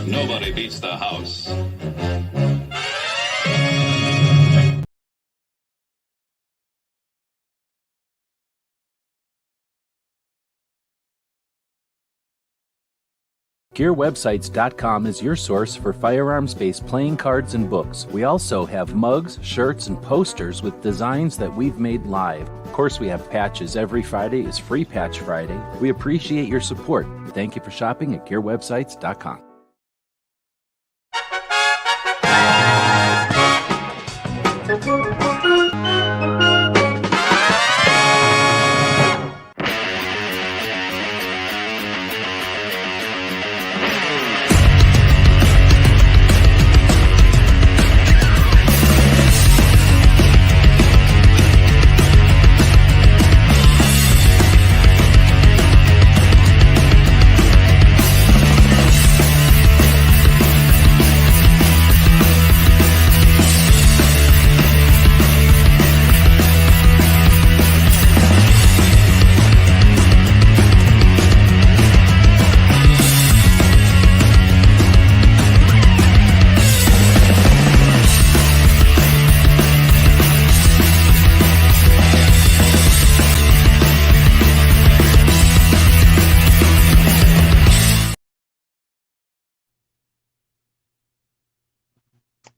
Nobody beats the house. GearWebsites.com is your source for firearms-based playing cards and books. We also have mugs, shirts, and posters with designs that we've made live. Of course, we have patches. Every Friday is Free Patch Friday. We appreciate your support. Thank you for shopping at GearWebsites.com.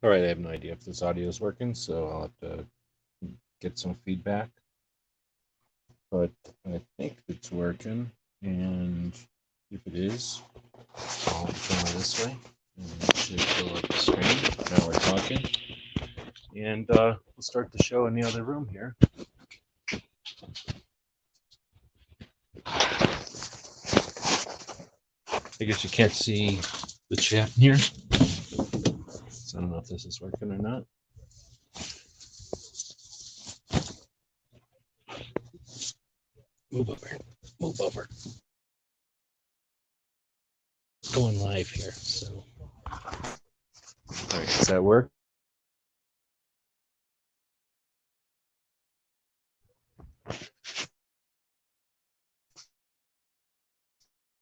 All right, I have no idea if this audio is working, so I'll have to get some feedback. But I think it's working, and if it is, I'll turn it this way, and it should fill up the screen. Now we're talking, and we'll start the show in the other room here. I guess you can't see the chat here. I don't know if this is working or not. Move over. Move over. Going live here, so. All right, does that work?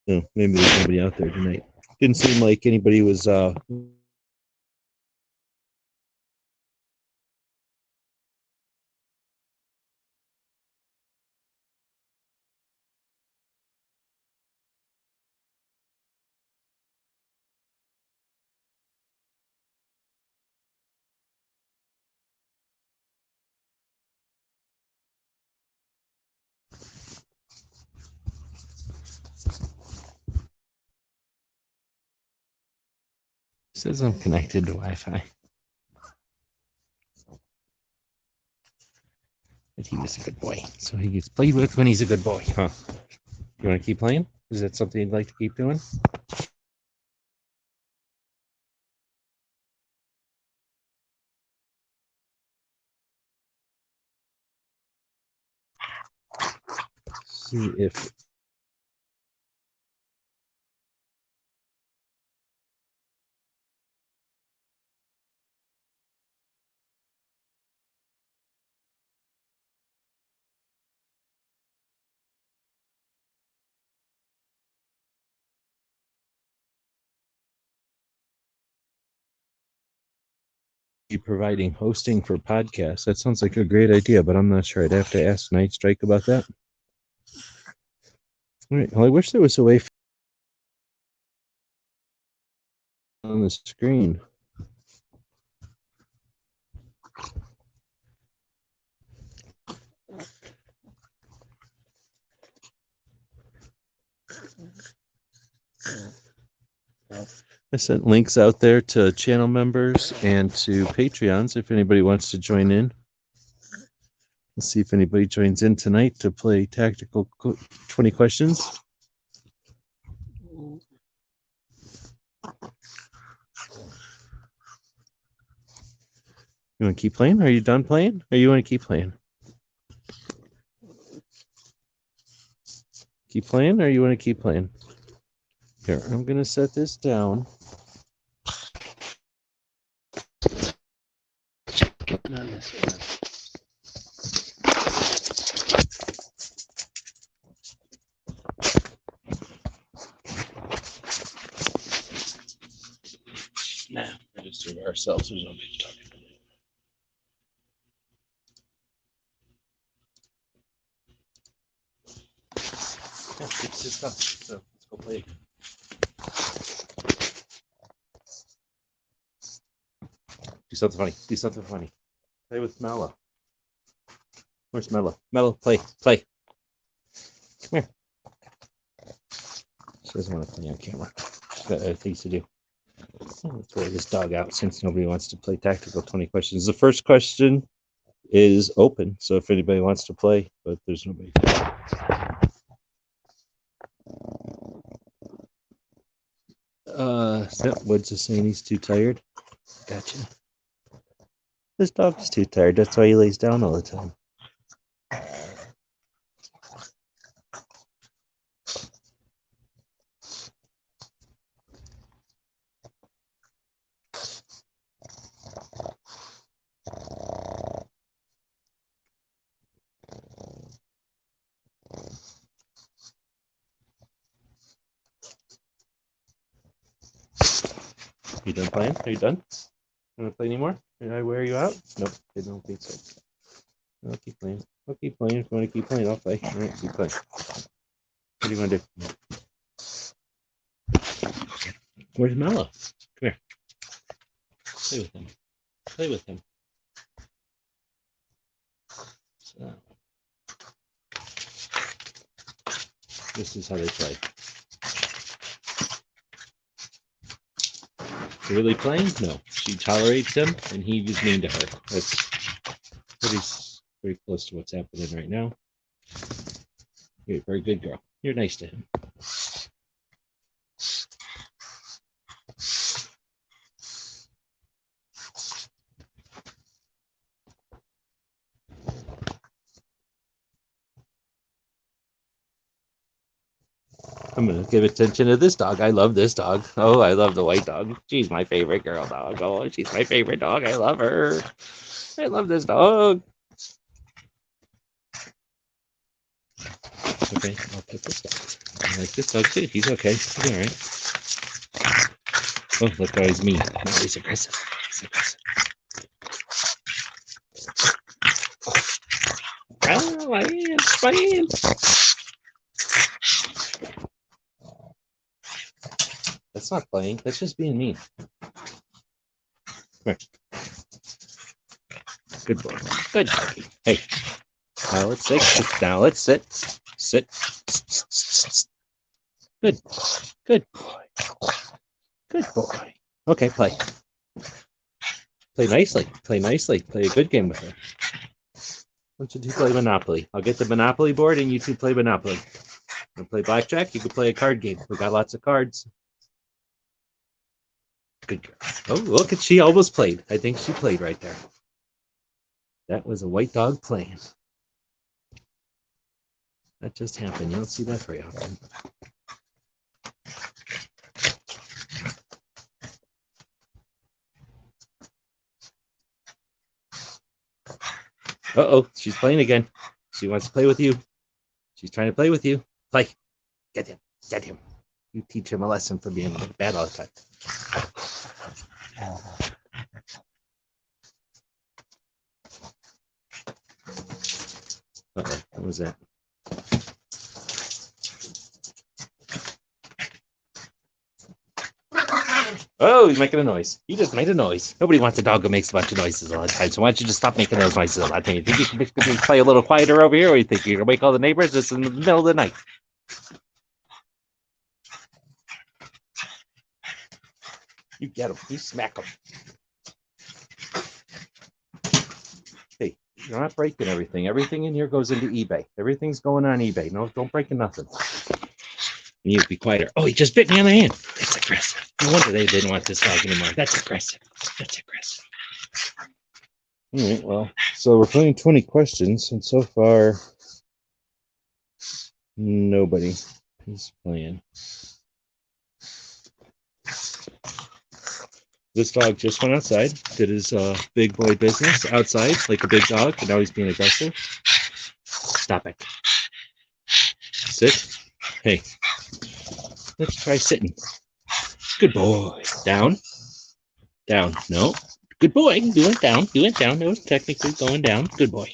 No, maybe there's nobody out there tonight. Didn't seem like anybody was says I'm connected to Wi-Fi. But he was a good boy, so he gets played with when he's a good boy, huh? You want to keep playing? Is that something you'd like to keep doing? See if providing hosting for podcasts. That sounds like a great idea, but I'm not sure. I'd have to ask Night Strike about that. All right. Well, I wish there was a way on the screen. I sent links out there to channel members and to Patreons if anybody wants to join in. Let's see if anybody joins in tonight to play Tactical 20 Questions. You want to keep playing? Are you done playing? Or you want to keep playing? Keep playing, or you want to keep playing? Here, I'm going to set this down. On this one. Nah, we're just doing it ourselves. There's no big talking. Yeah, it's just stuff. So let's go play again. Do something funny. Do something funny. Play with Mello. Where's Mello? Mello, play. Play. Come here. She doesn't want to play on camera. She's got other things to do. Let's throw this dog out since nobody wants to play tactical 20 questions. The first question is open, so if anybody wants to play, but there's nobody. Woods is saying he's too tired. Gotcha. This dog is too tired. That's why he lays down all the time. You done playing? Are you done? You want to play anymore? Did I wear you out? Nope, I don't think so. I'll keep playing. I'll keep playing. If you want to keep playing, I'll play. All right, keep playing. What do you want to do? Where's Mello? Come here. Play with him. Play with him. So, this is how they play. Really playing? No. She tolerates him, and he was mean to her. That's pretty close to what's happening right now. You're a very good girl. You're nice to him. I'm going to give attention to this dog. I love this dog. Oh, I love the white dog. She's my favorite girl dog. Oh, she's my favorite dog. I love her. I love this dog. Okay, I'll put this dog. I like this dog too. He's okay. He's all right. Oh, look how he's mean. No, he's aggressive. He's aggressive. Oh, my hands, my hands. That's not playing. That's just being mean. Come here. Good boy. Good doggy. Hey. Now let's sit. Now let's sit. Sit. Good. Good boy. Good boy. Okay, play. Play nicely. Play nicely. Play a good game with her. Why don't you two play Monopoly? I'll get the Monopoly board and you two play Monopoly. You play blackjack? You can play a card game. We got lots of cards. Good girl. Oh, look at she almost played. I think she played right there. That was a white dog playing. That just happened. You don't see that very often. Uh-oh, she's playing again. She wants to play with you. She's trying to play with you. Play. Get him. Get him. You teach him a lesson for being bad all the time. Okay, what was that? Oh, he's making a noise. He just made a noise. Nobody wants a dog who makes a bunch of noises all the time. So why don't you just stop making those noises all the time? You think you can play a little quieter over here, or you think you're gonna wake all the neighbors? It's in the middle of the night. You get him. You smack him. Hey, you're not breaking everything. Everything in here goes into eBay. Everything's going on eBay. No, don't break nothing. You need to be quieter. Oh, he just bit me on the hand. That's aggressive. No wonder they didn't want this dog anymore. That's aggressive. That's aggressive. All right, well, so we're playing 20 questions, and so far, nobody is playing. This dog just went outside, did his big boy business outside, like a big dog, and now he's being aggressive. Stop it. Sit. Hey. Let's try sitting. Good boy. Down. Down. No. Good boy. Do it down. Do it down. No, it's technically going down. Good boy.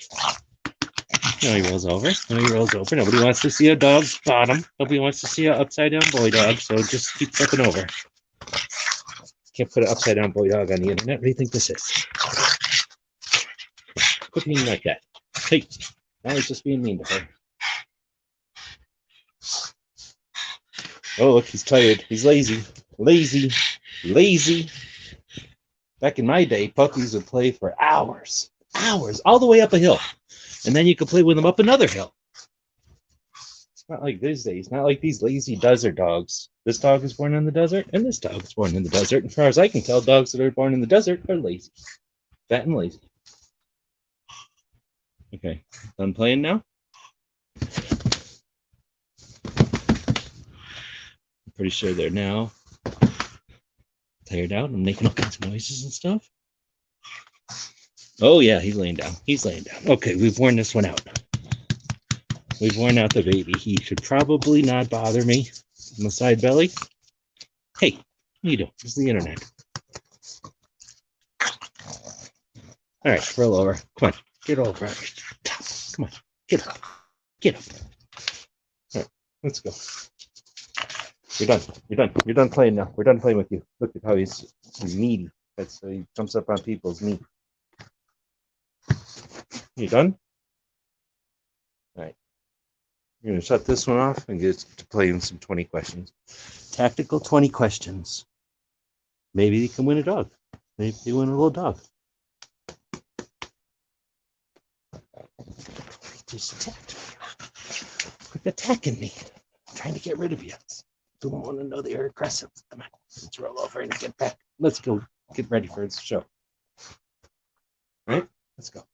No, he rolls over. No, he rolls over. Nobody wants to see a dog's bottom. Nobody wants to see an upside down boy dog. So just keep flipping over. Can't put an upside down boy dog on the internet. What do you think this is? Quit being like that. Hey, now he's just being mean to her. Oh, look, he's tired. He's lazy. Lazy. Lazy. Back in my day, puppies would play for hours. Hours. All the way up a hill. And then you could play with them up another hill. It's not like these days. Not like these lazy desert dogs. This dog is born in the desert, and this dog is born in the desert. And as far as I can tell, dogs that are born in the desert are lazy. Fat and lazy. Okay. Done playing now? I'm pretty sure they're now tired out and making all kinds of noises and stuff. Oh, yeah, he's laying down. He's laying down. Okay, we've worn this one out. We've worn out the baby. He should probably not bother me on the side belly. Hey, what are you doing? This is the internet. All right, roll over. Come on, get over. Come on, get up. Get up. All right, let's go. You're done. You're done. You're done playing now. We're done playing with you. Look at how he's needy. That's he jumps up on people's knee. You done? All right. You're going to shut this one off and get to playing some 20 questions. Tactical 20 questions. Maybe they can win a dog. Maybe they win a little dog. Just attacked me. Quit attacking me. I'm trying to get rid of you. Don't want to know they're aggressive. Come on. Let's roll over and get back. Let's go get ready for its show. All right? Let's go.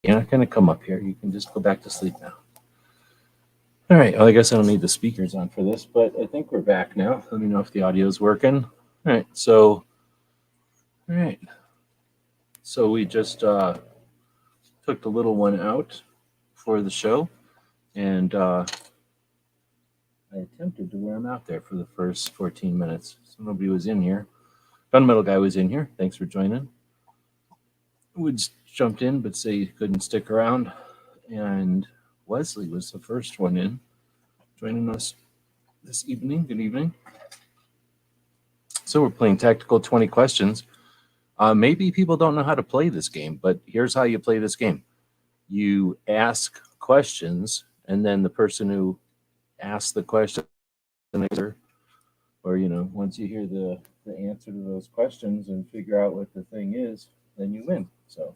You're not going to come up here. You can just go back to sleep now. All right. Well, I guess I don't need the speakers on for this, but I think we're back now. Let me know if the audio is working. All right. So we just took the little one out for the show, and I attempted to wear him out there for the first 14 minutes. So nobody was in here. Gunmetal guy was in here. Thanks for joining. Woods jumped in, but say he couldn't stick around. And Wesley was the first one in, joining us this evening. Good evening. So we're playing Tactical 20 Questions. Maybe people don't know how to play this game, but here's how you play this game. You ask questions, and then the person who asks the question, or, once you hear the answer to those questions and figure out what the thing is, then you win. So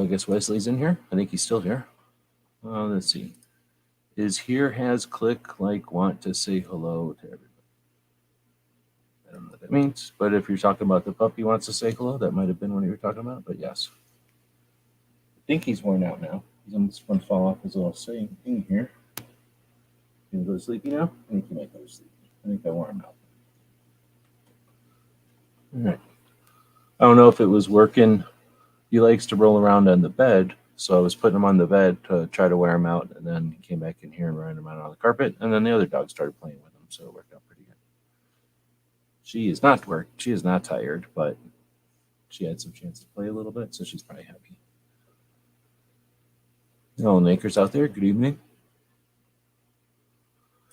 I guess Wesley's in here. I think he's still here. Let's see. Is here has click like want to say hello to everybody. I don't know what that means, but if you're talking about the puppy wants to say hello, that might have been what you were talking about, but yes. I think he's worn out now. He's almost going to fall off his little thing here. You gonna go to sleepy now? I think he might go to sleep. I think I wore him out. All right. I don't know if it was working. He likes to roll around on the bed, so I was putting him on the bed to try to wear him out, and then he came back in here and ran him out on the carpet, and then the other dog started playing with him, so it worked out pretty good. She is not tired, but she had some chance to play a little bit, so she's probably happy. Hello, Nakers out there. Good evening.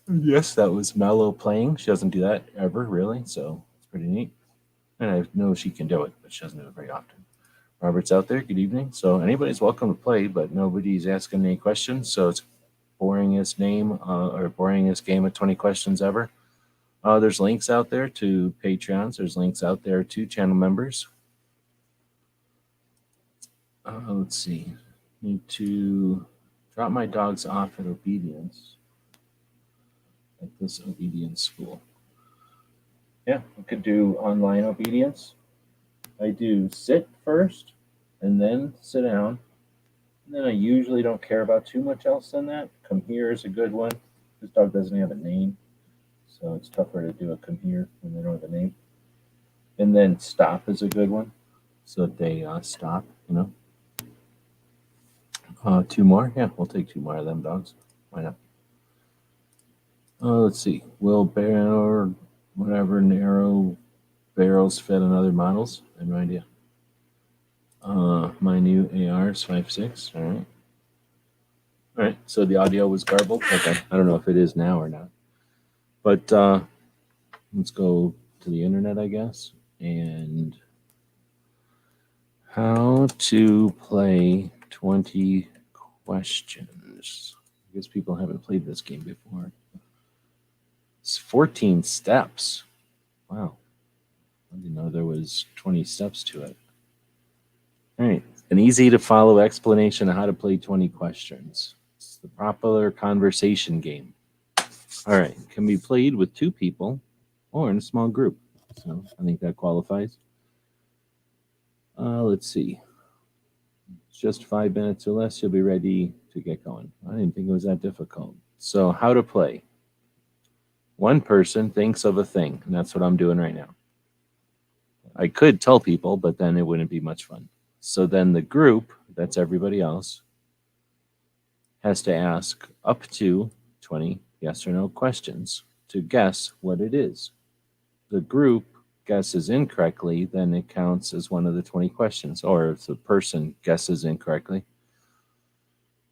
Yes, that was Mellow playing. She doesn't do that ever, really, so it's pretty neat. And I know she can do it, but she doesn't do it very often. Robert's out there. Good evening. So anybody's welcome to play, but nobody's asking any questions. So it's boringest name or boringest game of 20 questions ever. There's links out there to Patreons. There's links out there to channel members. Let's see. Need to drop my dogs off at obedience. At this obedience school. Yeah, we could do online obedience. I do sit first and then sit down. And then I usually don't care about too much else than that. Come here is a good one. This dog doesn't have a name, so it's tougher to do a come here when they don't have a name. And then stop is a good one, so they stop, you know. Two more? Yeah, we'll take two more of them dogs. Why not? Let's see. Will bear whatever narrow barrels fit on other models? I have no idea. My new AR is 5.6. All right. All right. So the audio was garbled. Okay. I don't know if it is now or not. But let's go to the internet, I guess. And how to play 20 questions. I guess people haven't played this game before. It's 14 steps. Wow. I didn't know there was 20 steps to it. All right. An easy to follow explanation of how to play 20 questions. It's the popular conversation game. All right. Can be played with two people or in a small group. So I think that qualifies. Let's see. It's just 5 minutes or less. You'll be ready to get going. I didn't think it was that difficult. So how to play. One person thinks of a thing, and that's what I'm doing right now. I could tell people, but then it wouldn't be much fun. So then the group, that's everybody else, has to ask up to 20 yes or no questions to guess what it is. The group guesses incorrectly, then it counts as one of the 20 questions. Or if the person guesses incorrectly.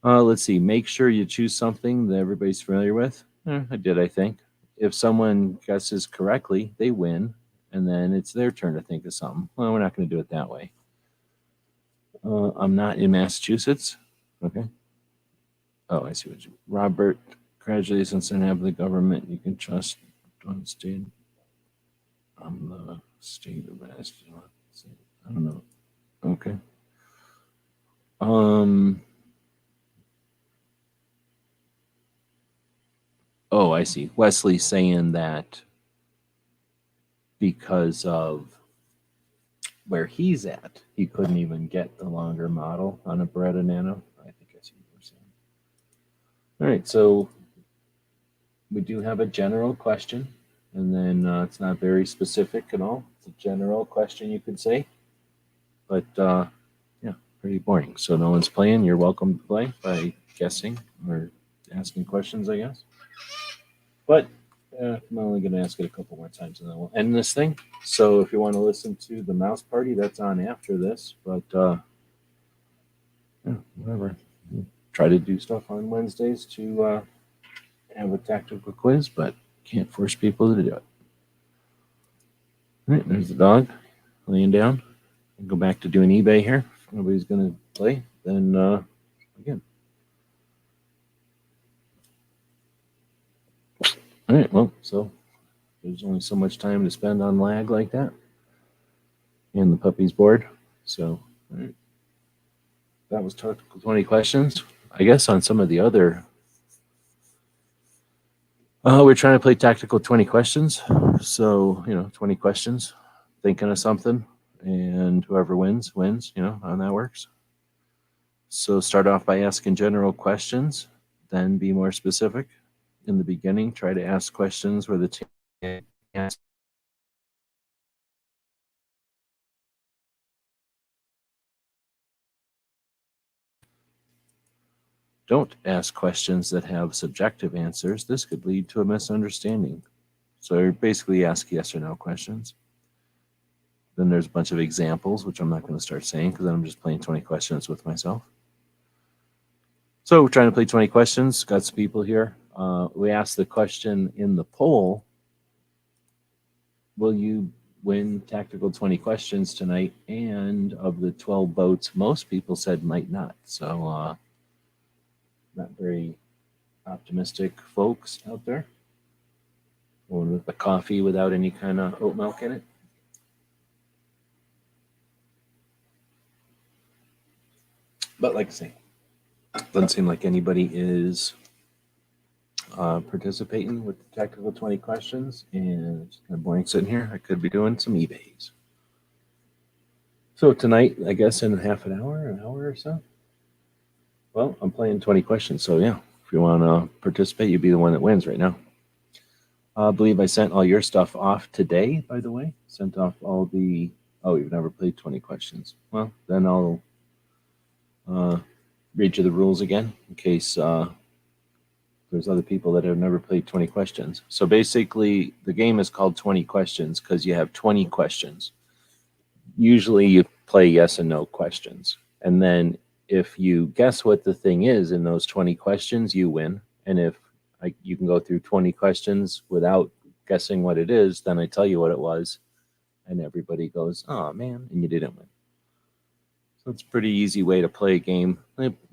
Let's see. Make sure you choose something that everybody's familiar with. I did, I think. If someone guesses correctly, they win, and then it's their turn to think of something. Well, we're not going to do it that way. I'm not in Massachusetts. Okay. Oh, I see what you. Robert, congratulations on having the government you can trust on state. I'm the state of Massachusetts. I don't know. Okay. Oh, I see. Wesley saying that because of where he's at, he couldn't even get the longer model on a Beretta Nano. I think I see what you're saying. All right, so we do have a general question, and then it's not very specific at all. It's a general question, you could say, but yeah, pretty boring. So no one's playing. You're welcome to play by guessing or asking questions, I guess. But I'm only going to ask it a couple more times, and then we'll end this thing. So if you want to listen to the mouse party, that's on after this. But yeah, whatever. Try to do stuff on Wednesdays to have a tactical quiz, but can't force people to do it. All right, there's the dog laying down. I'll go back to doing eBay here. If nobody's going to play, then again. All right, well, so there's only so much time to spend on lag like that. And the puppy's bored. So, all right. That was tactical 20 questions. I guess on some of the other, we're trying to play tactical 20 questions. So, 20 questions, thinking of something, and whoever wins, how that works. So start off by asking general questions, then be more specific. In the beginning, try to ask questions where the team asks. Don't ask questions that have subjective answers. This could lead to a misunderstanding. So basically ask yes or no questions. Then there's a bunch of examples, which I'm not going to start saying because I'm just playing 20 questions with myself. So we're trying to play 20 questions. Got some people here. We asked the question in the poll, will you win Tactical 20 Questions tonight, and of the 12 votes, most people said might not. So, not very optimistic folks out there. Going with the coffee without any kind of oat milk in it. But like I say, doesn't seem like anybody is participating with the Tactical 20 Questions, and it's kind of boring sitting here. I could be doing some eBays. So tonight, I guess in half an hour or so. Well, I'm playing 20 questions, so yeah, if you want to participate, you'd be the one that wins right now. I believe I sent all your stuff off today, by the way. Sent off all the... Oh, you've never played 20 questions. Well, then I'll read you the rules again in case there's other people that have never played 20 questions. So basically, the game is called 20 questions because you have 20 questions. Usually you play yes and no questions. And then if you guess what the thing is in those 20 questions, you win. And if you can go through 20 questions without guessing what it is, then I tell you what it was. And everybody goes, oh, man, and you didn't win. So it's a pretty easy way to play a game.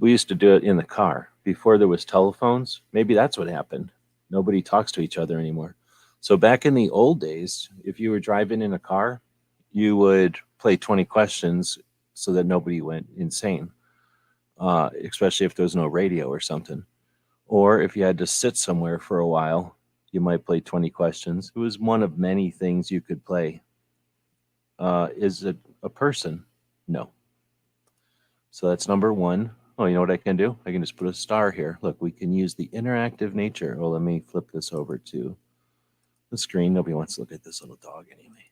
We used to do it in the car. Before there was telephones, maybe that's what happened. Nobody talks to each other anymore. So back in the old days, if you were driving in a car, you would play 20 questions so that nobody went insane, especially if there was no radio or something. Or if you had to sit somewhere for a while, you might play 20 questions. It was one of many things you could play. Is it a person? No. So that's number one. Oh, you know what I can do? I can just put a star here. Look, we can use the interactive nature. Well, let me flip this over to the screen. Nobody wants to look at this little dog anyway.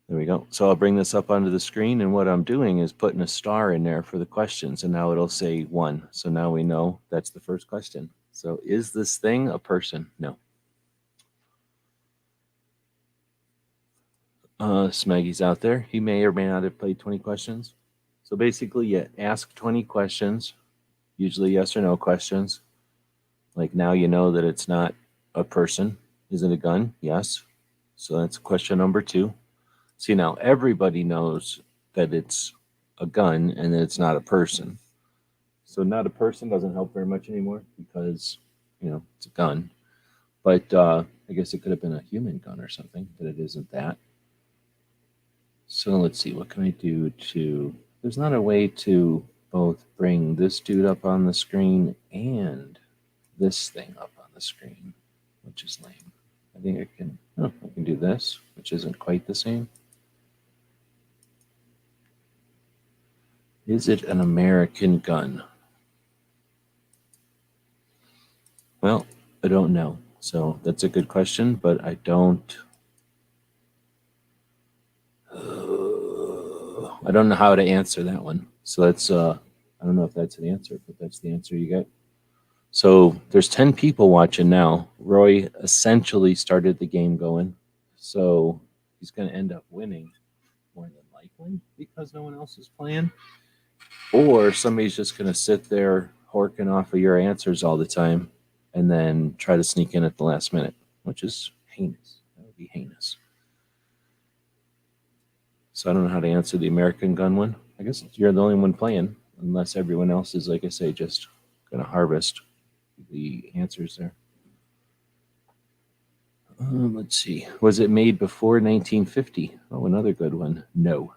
There we go. So I'll bring this up onto the screen, and what I'm doing is putting a star in there for the questions, and now it'll say 1. So now we know that's the first question. So is this thing a person? No. Smeggy's out there. He may or may not have played 20 questions. So basically, you ask 20 questions, usually yes or no questions. Like now you know that it's not a person. Is it a gun? Yes. So that's question number 2. See, now everybody knows that it's a gun and that it's not a person. So not a person doesn't help very much anymore because, it's a gun. But I guess it could have been a human gun or something, but it isn't that. So let's see, what can I do to... There's not a way to both bring this dude up on the screen and this thing up on the screen, which is lame. I think I can do this, which isn't quite the same. Is it an American gun? Well, I don't know. So that's a good question, but I don't... I don't know how to answer that one. So that's, I don't know if that's an answer, but that's the answer you get. So there's 10 people watching now. Roy essentially started the game going. So he's going to end up winning more than likely because no one else is playing. Or somebody's just going to sit there horking off of your answers all the time and then try to sneak in at the last minute, which is heinous. That would be heinous. So I don't know how to answer the American gun one. I guess you're the only one playing, unless everyone else is, like I say, just going to harvest the answers there. Let's see. Was it made before 1950? Oh, another good one. No.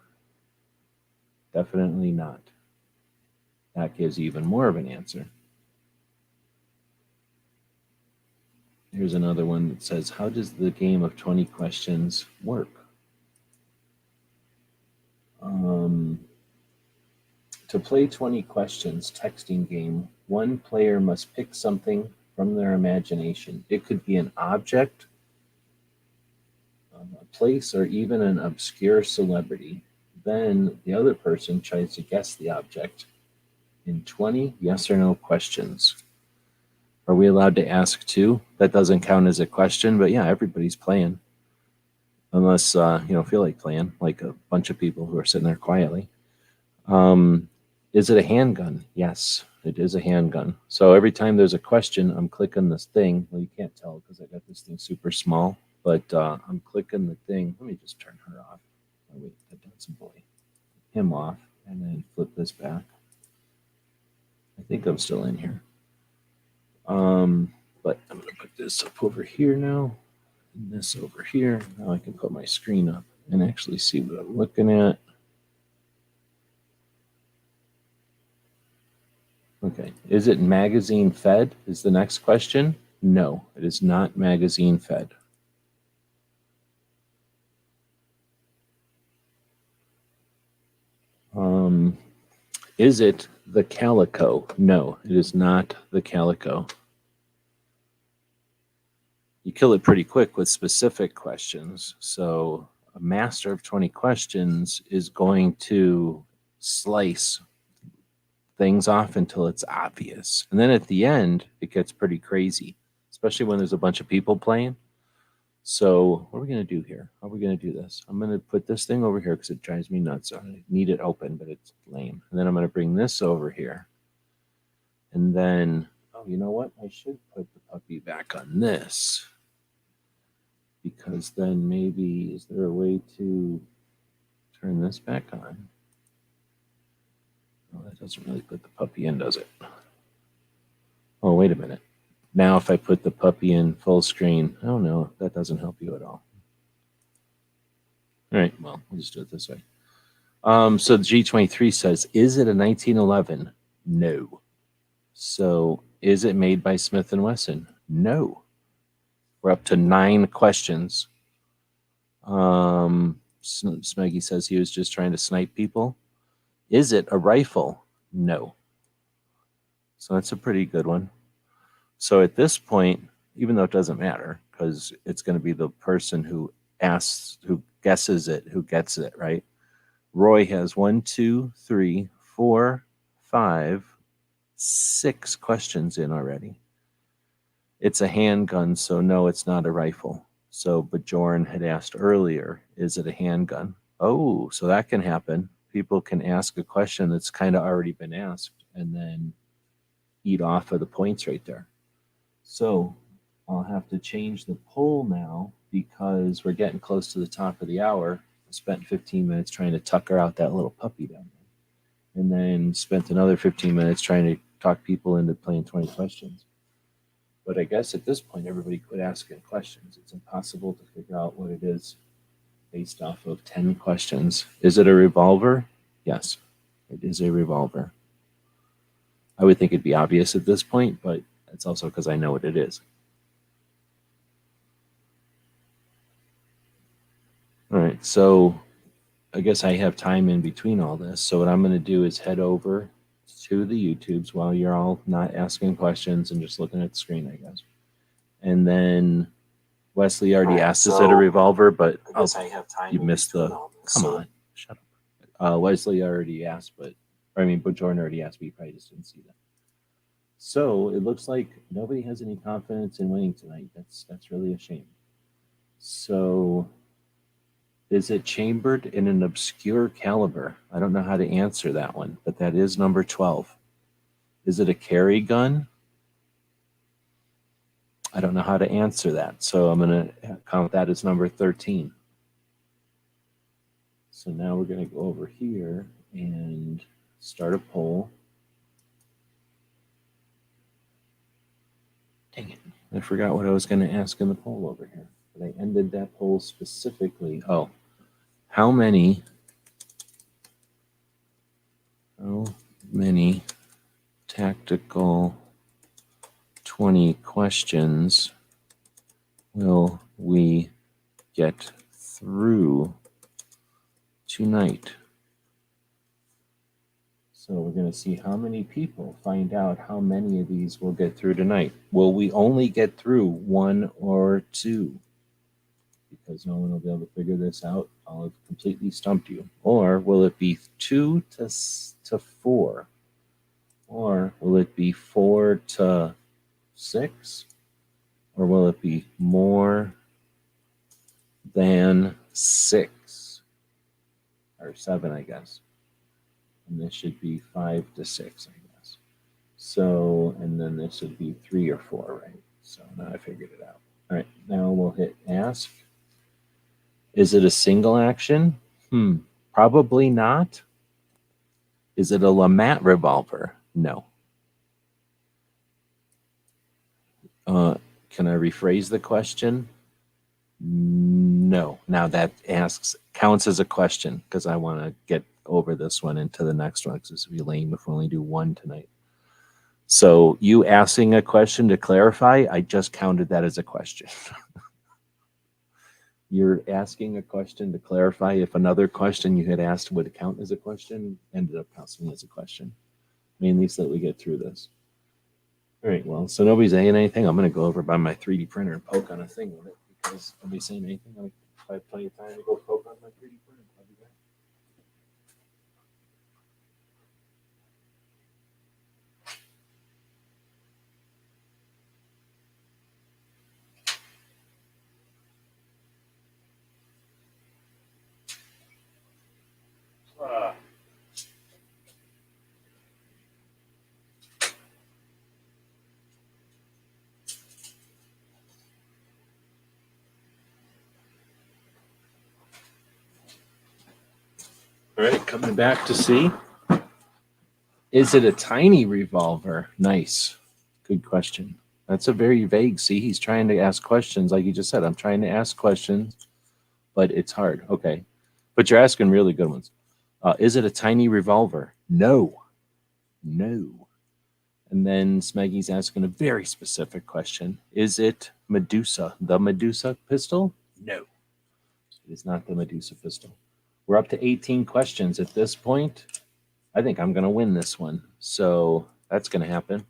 Definitely not. That gives even more of an answer. Here's another one that says, how does the game of 20 questions work? To play 20 questions texting game, one player must pick something from their imagination. It could be an object, a place, or even an obscure celebrity. Then the other person tries to guess the object in 20 yes or no questions. Are we allowed to ask 2? That doesn't count as a question, but yeah, everybody's playing. Unless you don't feel like playing, like a bunch of people who are sitting there quietly. Is it a handgun? Yes, it is a handgun. So every time there's a question, I'm clicking this thing. Well, you can't tell because I got this thing super small, but I'm clicking the thing. Let me just turn her off. Oh, wait, that's a boy. Him off, and then flip this back. I think I'm still in here. But I'm going to put this up over here now, and this over here. Now I can put my screen up and actually see what I'm looking at. Okay, is it magazine fed? Is the next question? No, it is not magazine fed. Is it the calico? No, it is not the calico. You kill it pretty quick with specific questions. So a master of 20 questions is going to slice things off until it's obvious. And then at the end, it gets pretty crazy, especially when there's a bunch of people playing. So what are we going to do here? How are we going to do this? I'm going to put this thing over here because it drives me nuts. I need it open, but it's lame. And then I'm going to bring this over here. And then, oh, you know what? I should put the puppy back on this. Because then maybe, is there a way to turn this back on? Oh, that doesn't really put the puppy in, does it? Oh, wait a minute. Now if I put the puppy in full screen, oh no, that doesn't help you at all. All right, well, we'll just do it this way. So the G23 says, is it a 1911? No. So is it made by Smith & Wesson? No. We're up to 9 questions. Smeggy says he was just trying to snipe people. Is it a rifle? No. So that's a pretty good one. So at this point, even though it doesn't matter, because it's going to be the person who asks, who guesses it, who gets it, right? Roy has 1, 2, 3, 4, 5, 6 questions in already. It's a handgun, so no, it's not a rifle. So Bjorn had asked earlier, is it a handgun? Oh, so that can happen. People can ask a question that's kind of already been asked and then eat off of the points right there. So I'll have to change the poll now because we're getting close to the top of the hour. I spent 15 minutes trying to tucker out that little puppy down there, and then spent another 15 minutes trying to talk people into playing 20 questions. But I guess at this point, everybody quit asking questions. It's impossible to figure out what it is based off of 10 questions. Is it a revolver? Yes, it is a revolver. I would think it'd be obvious at this point, but it's also because I know what it is. All right, so I guess I have time in between all this. So what I'm going to do is head over to the YouTubes while you're all not asking questions and just looking at the screen, I guess. And then Wesley already asked, is it a revolver? But I have time you missed the, come on, shut up. Wesley already asked, but Bjorn already asked, but you probably just didn't see that. So it looks like nobody has any confidence in winning tonight. That's really a shame. So is it chambered in an obscure caliber? I don't know how to answer that one, but that is number 12. Is it a carry gun? I don't know how to answer that, so I'm going to count that as number 13. So now we're going to go over here and start a poll. Dang it. I forgot what I was going to ask in the poll over here. But I ended that poll specifically. Oh, how many tactical 20 questions will we get through tonight? So we're going to see how many people find out how many of these we'll get through tonight. Will we only get through 1 or 2? Because no one will be able to figure this out. I'll have completely stumped you. Or will it be 2 to 4? Or will it be 4 to 6? Or will it be more than 6? Or 7, I guess. And this should be 5 to 6, I guess. So, and then this would be 3 or 4, right? So now I figured it out. All right, now we'll hit ask. Is it a single action? Probably not. Is it a Lamat revolver? No. Can I rephrase the question? No. Now that counts as a question because I want to get over this one into the next one because it would be lame if we only do one tonight. So you asking a question to clarify, I just counted that as a question. You're asking a question to clarify if another question you had asked would count as a question, ended up counting as a question. Mainly so that we get through this. All right, well, so nobody's saying anything. I'm going to go over by my 3D printer and poke on a thing with it because nobody's saying anything. I have plenty of time to go poke on my 3D printer. I'll be back. All right, coming back to see. Is it a tiny revolver? Nice. Good question. That's a very vague. See, he's trying to ask questions. Like you just said, I'm trying to ask questions, but it's hard. Okay. But you're asking really good ones. Is it a tiny revolver? No. No. And then Smeggy's asking a very specific question. Is it Medusa? The Medusa pistol? No. It is not the Medusa pistol. We're up to 18 questions at this point. I think I'm going to win this one. So that's going to happen.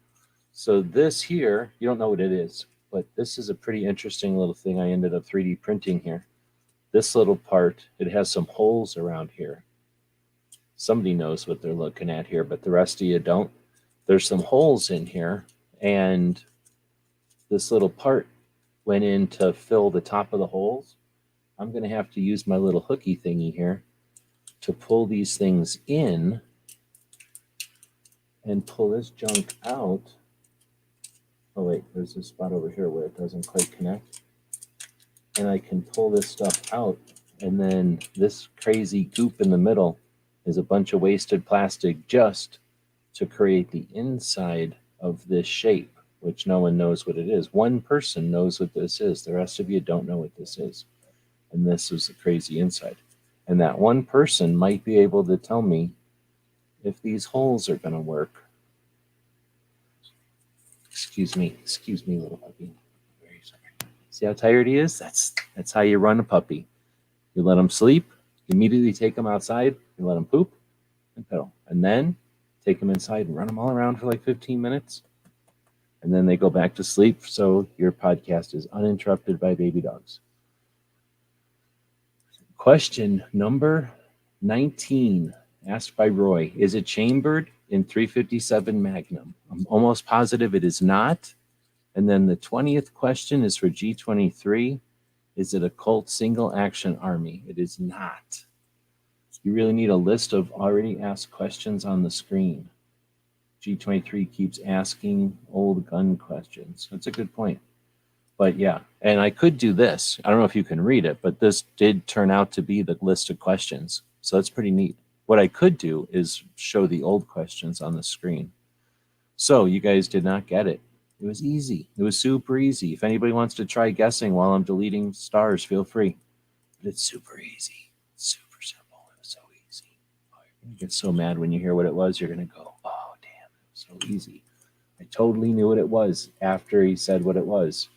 So this here, you don't know what it is, but this is a pretty interesting little thing I ended up 3D printing here. This little part, it has some holes around here. Somebody knows what they're looking at here, but the rest of you don't. There's some holes in here, and this little part went in to fill the top of the holes. I'm going to have to use my little hooky thingy here to pull these things in and pull this junk out. Oh wait, there's a spot over here where it doesn't quite connect. And I can pull this stuff out, and then this crazy goop in the middle is a bunch of wasted plastic just to create the inside of this shape, which no one knows what it is. One person knows what this is. The rest of you don't know what this is. And this is the crazy inside. And that one person might be able to tell me if these holes are going to work. Excuse me, little puppy. Very sorry. See how tired he is? That's how you run a puppy. You let him sleep, you immediately take him outside, you let him poop and pedal. And then take him inside and run him all around for like 15 minutes. And then they go back to sleep. So your podcast is uninterrupted by baby dogs. Question number 19, asked by Roy. Is it chambered in 357 Magnum? I'm almost positive it is not. And then the 20th question is for G23. Is it a Colt single action army? It is not. You really need a list of already asked questions on the screen. G23 keeps asking old gun questions. That's a good point. But yeah, and I could do this. I don't know if you can read it, but this did turn out to be the list of questions. So that's pretty neat. What I could do is show the old questions on the screen. So you guys did not get it. It was easy. It was super easy. If anybody wants to try guessing while I'm deleting stars, feel free. But it's super easy. It's super simple. It was so easy. Oh, you're going to get so mad when you hear what it was. You're going to go, oh, damn, it was so easy. I totally knew what it was after he said what it was.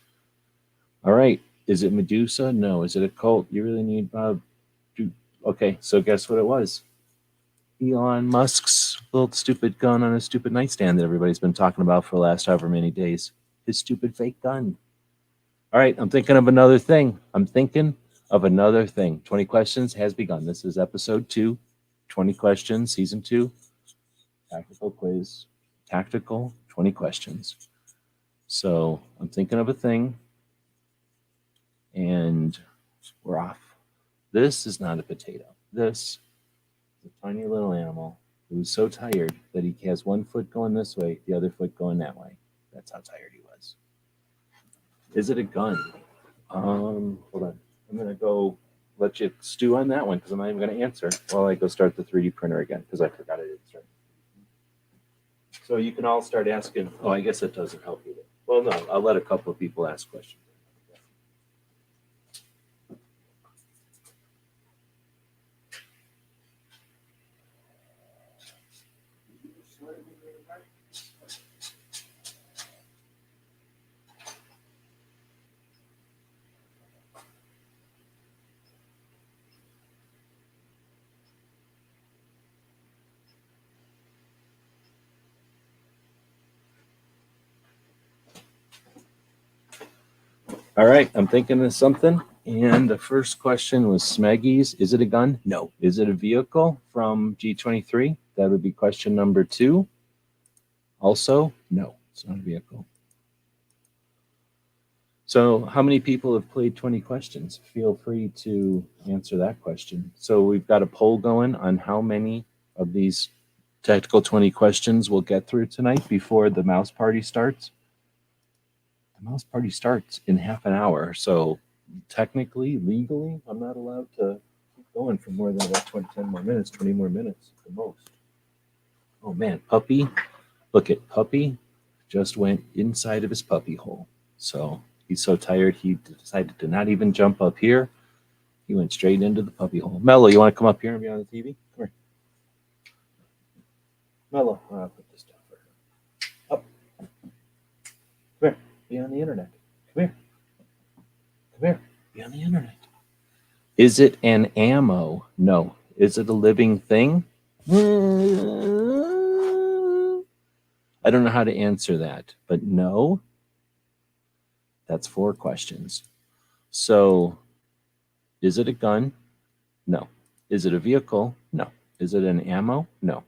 All right. Is it Medusa? No. Is it a Colt? You really need okay, so guess what it was? Elon Musk's little stupid gun on a stupid nightstand that everybody's been talking about for the last however many days. His stupid fake gun. All right, I'm thinking of another thing. 20 questions has begun. This is episode 2, 20 questions, season 2, tactical quiz, tactical 20 questions. So I'm thinking of a thing, and we're off. This is not a potato. This is a tiny little animal who's so tired that he has one foot going this way, the other foot going that way. That's how tired he was. Is it a gun? Hold on. I'm going to go let you stew on that one because I'm not even going to answer while I go start the 3D printer again because I forgot I didn't start. So you can all start asking. Oh, I guess it doesn't help either. Well, no, I'll let a couple of people ask questions. All right, I'm thinking of something. And the first question was Smeggy's. Is it a gun? No. Is it a vehicle from G23? That would be question number 2. Also, no, it's not a vehicle. So, how many people have played 20 questions? Feel free to answer that question. So, we've got a poll going on how many of these technical 20 questions we'll get through tonight before the mouse party starts. The mouse party starts in half an hour. So, technically, legally, I'm not allowed to keep going for more than about 10 more minutes, 20 more minutes at the most. Oh man, Puppy, look at Puppy just went inside of his puppy hole. So he's so tired he decided to not even jump up here. He went straight into the puppy hole. Mello, you want to come up here and be on the TV? Come here. Mello, I'll put this down for her. Up. Come here. Be on the internet. Come here. Come here. Be on the internet. Is it an ammo? No. Is it a living thing? I don't know how to answer that, but no. That's 4 questions. So, is it a gun? No. Is it a vehicle? No. Is it an ammo? No.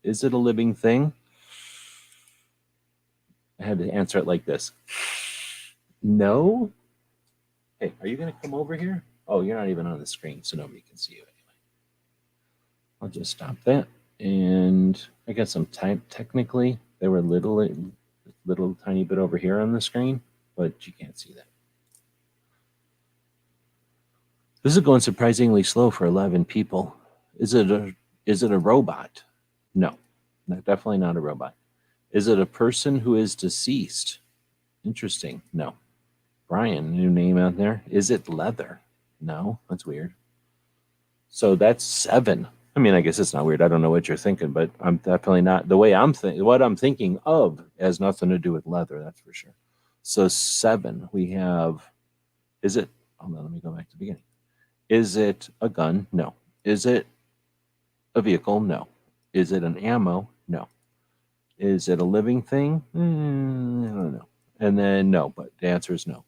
Is it a living thing? I had to answer it like this. No. Hey, are you going to come over here? Oh, you're not even on the screen, so nobody can see you anyway. I'll just stop that. And I got some time. Technically, they were little tiny bit over here on the screen, but you can't see that. This is going surprisingly slow for 11 people. Is it a robot? No, definitely not a robot. Is it a person who is deceased? Interesting. No. Brian, new name out there. Is it leather? No, that's weird. So that's 7. I mean, I guess it's not weird. I don't know what you're thinking, but I'm definitely not. The way I'm thinking, what I'm thinking of has nothing to do with leather, that's for sure. So 7, we have, is it, hold on, let me go back to the beginning. Is it a gun? No. Is it a vehicle? No. Is it an ammo? No. Is it a living thing? I don't know. And then no, but the answer is no.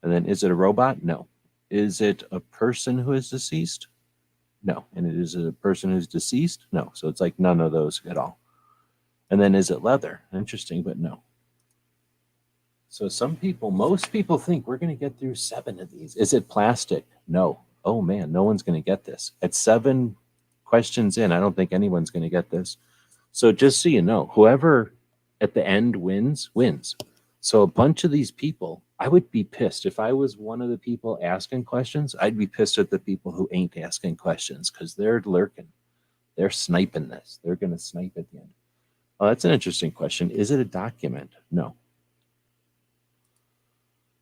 And then is it a robot? No. Is it a person who is deceased? No. And it is a person who's deceased? No. So it's like none of those at all. And then is it leather? Interesting, but no. So most people think we're going to get through 7 of these. Is it plastic? No. Oh man, no one's going to get this. At 7 questions in, I don't think anyone's going to get this. So just so you know, whoever at the end wins. So a bunch of these people, I would be pissed if I was one of the people asking questions. I'd be pissed at the people who ain't asking questions because they're lurking. They're sniping this. They're going to snipe at the end. Oh, that's an interesting question. Is it a document? No.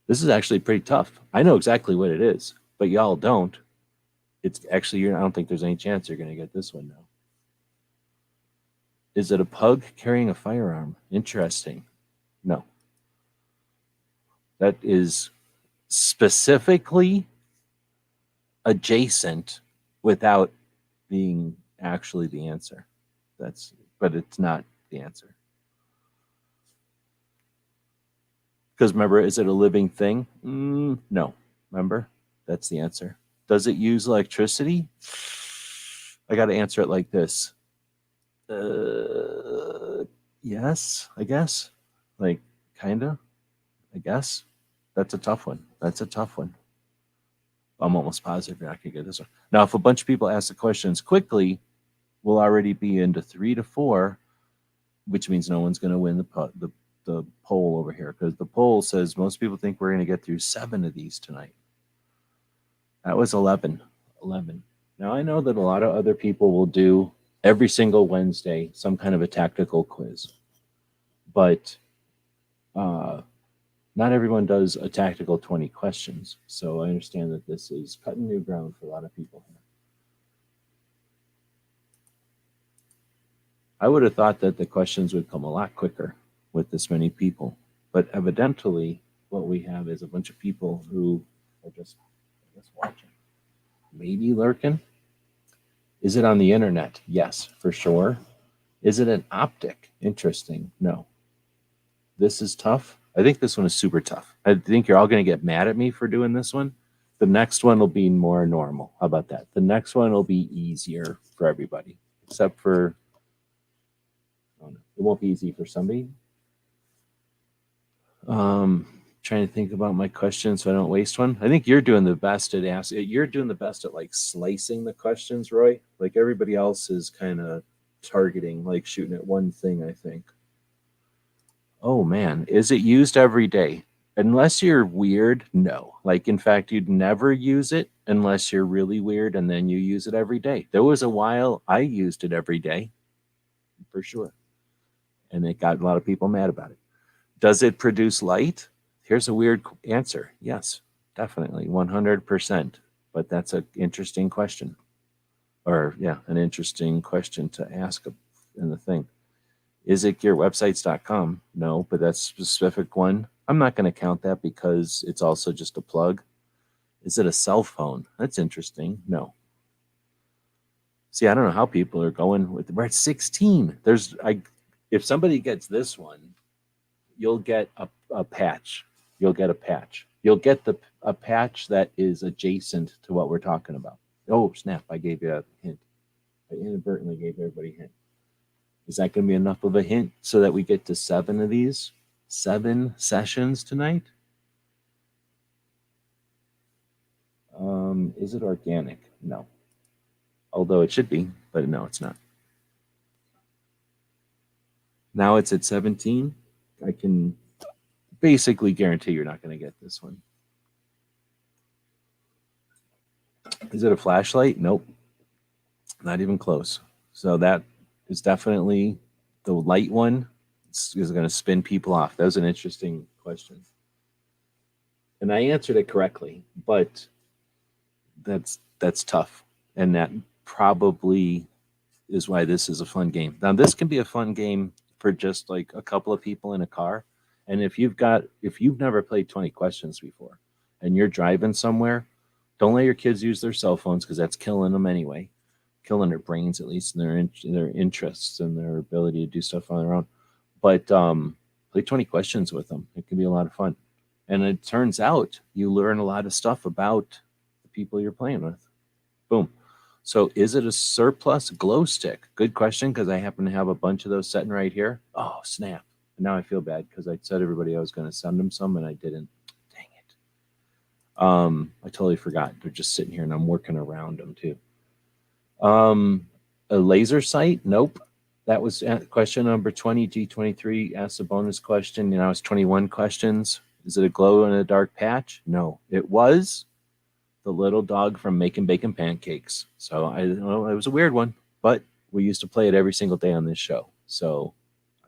This is actually pretty tough. I know exactly what it is, but y'all don't. It's actually, I don't think there's any chance you're going to get this one now. Is it a pug carrying a firearm? Interesting. No. That is specifically adjacent without being actually the answer. But it's not the answer. Because remember, is it a living thing? No. Remember, that's the answer. Does it use electricity? I got to answer it like this. Yes, I guess. Like, kind of, I guess. That's a tough one. I'm almost positive I could get this one. Now, if a bunch of people ask the questions quickly, we'll already be into 3 to 4, which means no one's going to win the poll over here because the poll says most people think we're going to get through 7 of these tonight. That was 11. 11. Now, I know that a lot of other people will do every single Wednesday some kind of a tactical quiz, but not everyone does a tactical 20 questions. So I understand that this is cutting new ground for a lot of people here. I would have thought that the questions would come a lot quicker with this many people, but evidently, what we have is a bunch of people who are just, I guess, watching, maybe lurking. Is it on the internet? Yes, for sure. Is it an optic? Interesting. No. This is tough. I think this one is super tough. I think you're all going to get mad at me for doing this one. The next one will be more normal. How about that? The next one will be easier for everybody, except for, oh no, it won't be easy for somebody. Trying to think about my question so I don't waste one. I think you're doing the best at you're doing the best at like slicing the questions, Roy. Like everybody else is kind of targeting, like shooting at one thing, I think. Oh man, is it used every day? Unless you're weird, no. Like in fact, you'd never use it unless you're really weird and then you use it every day. There was a while I used it every day, for sure. And it got a lot of people mad about it. Does it produce light? Here's a weird answer. Yes, definitely, 100%. But that's an interesting question. Or, yeah, an interesting question to ask in the thing. Is it gearwebsites.com? No, but that's a specific one. I'm not going to count that because it's also just a plug. Is it a cell phone? That's interesting. No. See, I don't know how people are going with. We're at 16. If somebody gets this one, you'll get a patch. You'll get a patch. You'll get a patch that is adjacent to what we're talking about. Oh, snap. I gave you a hint. I inadvertently gave everybody a hint. Is that going to be enough of a hint so that we get to 7 of these? 7 sessions tonight? Is it organic? No. Although it should be, but no, it's not. Now it's at 17. I can basically guarantee you're not going to get this one. Is it a flashlight? Nope. Not even close. So that is definitely the light one is going to spin people off. That was an interesting question. And I answered it correctly, but that's tough. And that probably is why this is a fun game. Now this can be a fun game for just like a couple of people in a car. And if you've never played 20 questions before and you're driving somewhere, don't let your kids use their cell phones because that's killing them anyway, killing their brains at least, and their interests and their ability to do stuff on their own. But play 20 questions with them. It can be a lot of fun. And it turns out you learn a lot of stuff about the people you're playing with. Boom. So is it a surplus glow stick? Good question, because I happen to have a bunch of those sitting right here. Oh, snap. And now I feel bad because I said everybody I was going to send them some and I didn't. Dang it. I totally forgot. They're just sitting here and I'm working around them too. A laser sight? Nope. That was question number 20. G23 asked a bonus question. Now it's 21 questions. Is it a glow in the dark patch? No. It was the little dog from Making Bacon Pancakes. So I don't know, it was a weird one, but we used to play it every single day on this show. So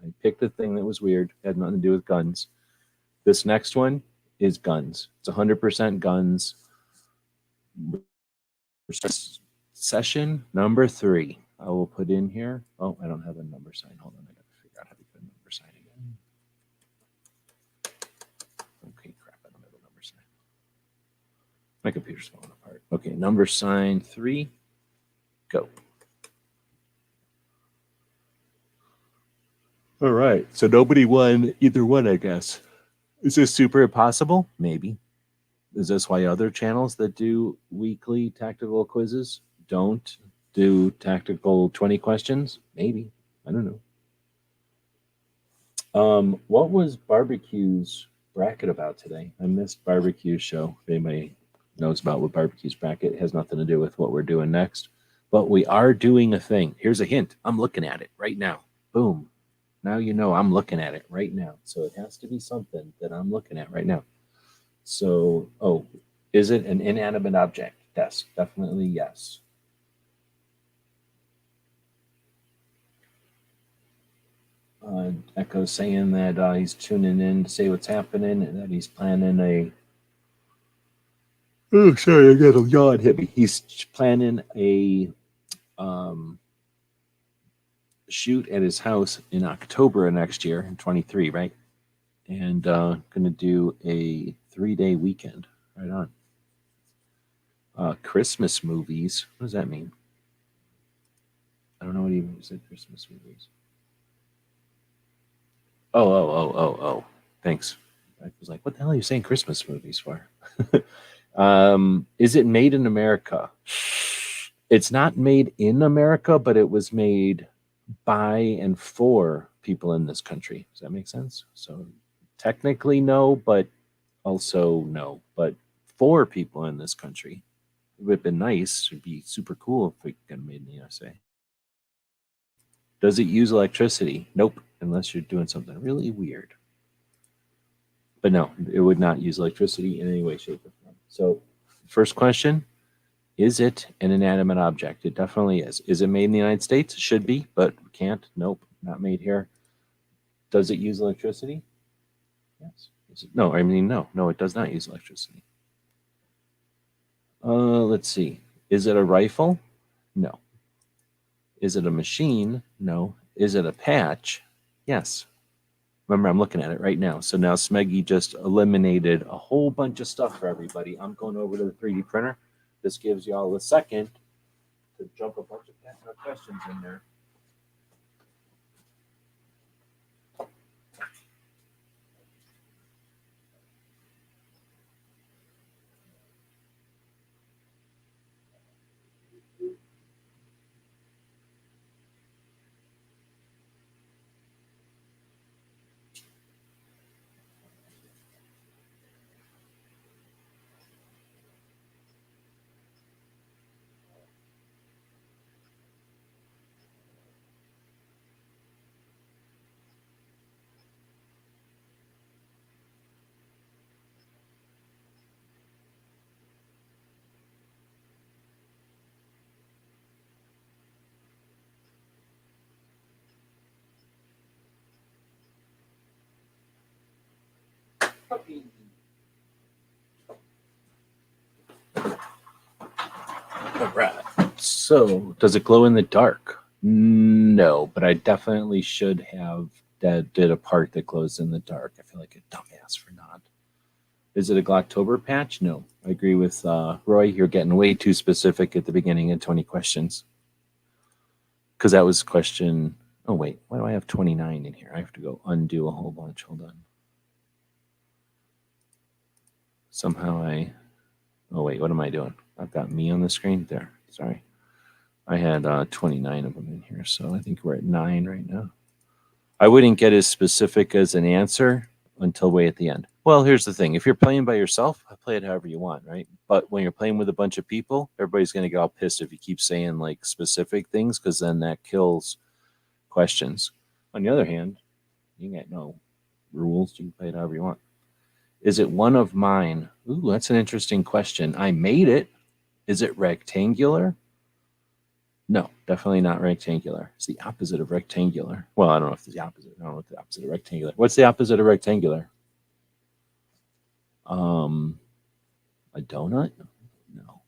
I picked the thing that was weird, had nothing to do with guns. This next one is guns. It's 100% guns. Session number 3. I will put in here. Oh, I don't have a number sign. Hold on, I got to figure out how to put a number sign again. Okay, crap, I don't have a number sign. My computer's falling apart. Okay, number sign 3. Go. All right, so nobody won either one, I guess. Is this super impossible? Maybe. Is this why other channels that do weekly tactical quizzes don't do tactical 20 questions? Maybe. I don't know. What was Barbecue's bracket about today? I missed Barbecue's show. If anybody knows about what Barbecue's bracket, it has nothing to do with what we're doing next. But we are doing a thing. Here's a hint. I'm looking at it right now. Boom. Now you know I'm looking at it right now. So it has to be something that I'm looking at right now. So, is it an inanimate object? desk. Definitely yes. Echo saying that he's tuning in to say what's happening and that he's planning a. Oh, sorry, I got a yawn hit me. He's planning a shoot at his house in October of next year, in 23, right? And going to do a 3-day weekend. Right on. Christmas movies. What does that mean? I don't know what he said. Christmas movies. Oh. Thanks. I was like, what the hell are you saying Christmas movies for? Is it made in America? It's not made in America, but it was made by and for people in this country. Does that make sense? So technically no, but also no. But for people in this country. It would have been nice. It'd be super cool if we got made in the USA. Does it use electricity? Nope, unless you're doing something really weird. But no, it would not use electricity in any way, shape, or form. So, first question, is it an inanimate object? It definitely is. Is it made in the United States? It should be, but can't. Nope, not made here. Does it use electricity? Yes. No, I mean, no, it does not use electricity. Let's see. Is it a rifle? No. Is it a machine? No. Is it a patch? Yes. Remember, I'm looking at it right now. So now Smeggy just eliminated a whole bunch of stuff for everybody. I'm going over to the 3D printer. This gives y'all a second to jump a bunch of questions in there. All right. So, does it glow in the dark? No, but I definitely should have did a part that glows in the dark. I feel like a dumbass for not. Is it a Glocktober patch? No. I agree with Roy. You're getting way too specific at the beginning of 20 questions. Because that was question. Oh, wait. Why do I have 29 in here? I have to go undo a whole bunch. Hold on. Somehow I. Oh, wait. What am I doing? I've got me on the screen. There. Sorry. I had 29 of them in here. So I think we're at 9 right now. I wouldn't get as specific as an answer until way at the end. Well, here's the thing. If you're playing by yourself, play it however you want, right? But when you're playing with a bunch of people, everybody's going to get all pissed if you keep saying like specific things because then that kills questions. On the other hand, you got no rules. You can play it however you want. Is it one of mine? Ooh, that's an interesting question. I made it. Is it rectangular? No, definitely not rectangular. It's the opposite of rectangular. Well, I don't know if it's the opposite. I don't know what the opposite of rectangular. What's the opposite of rectangular? A donut? No.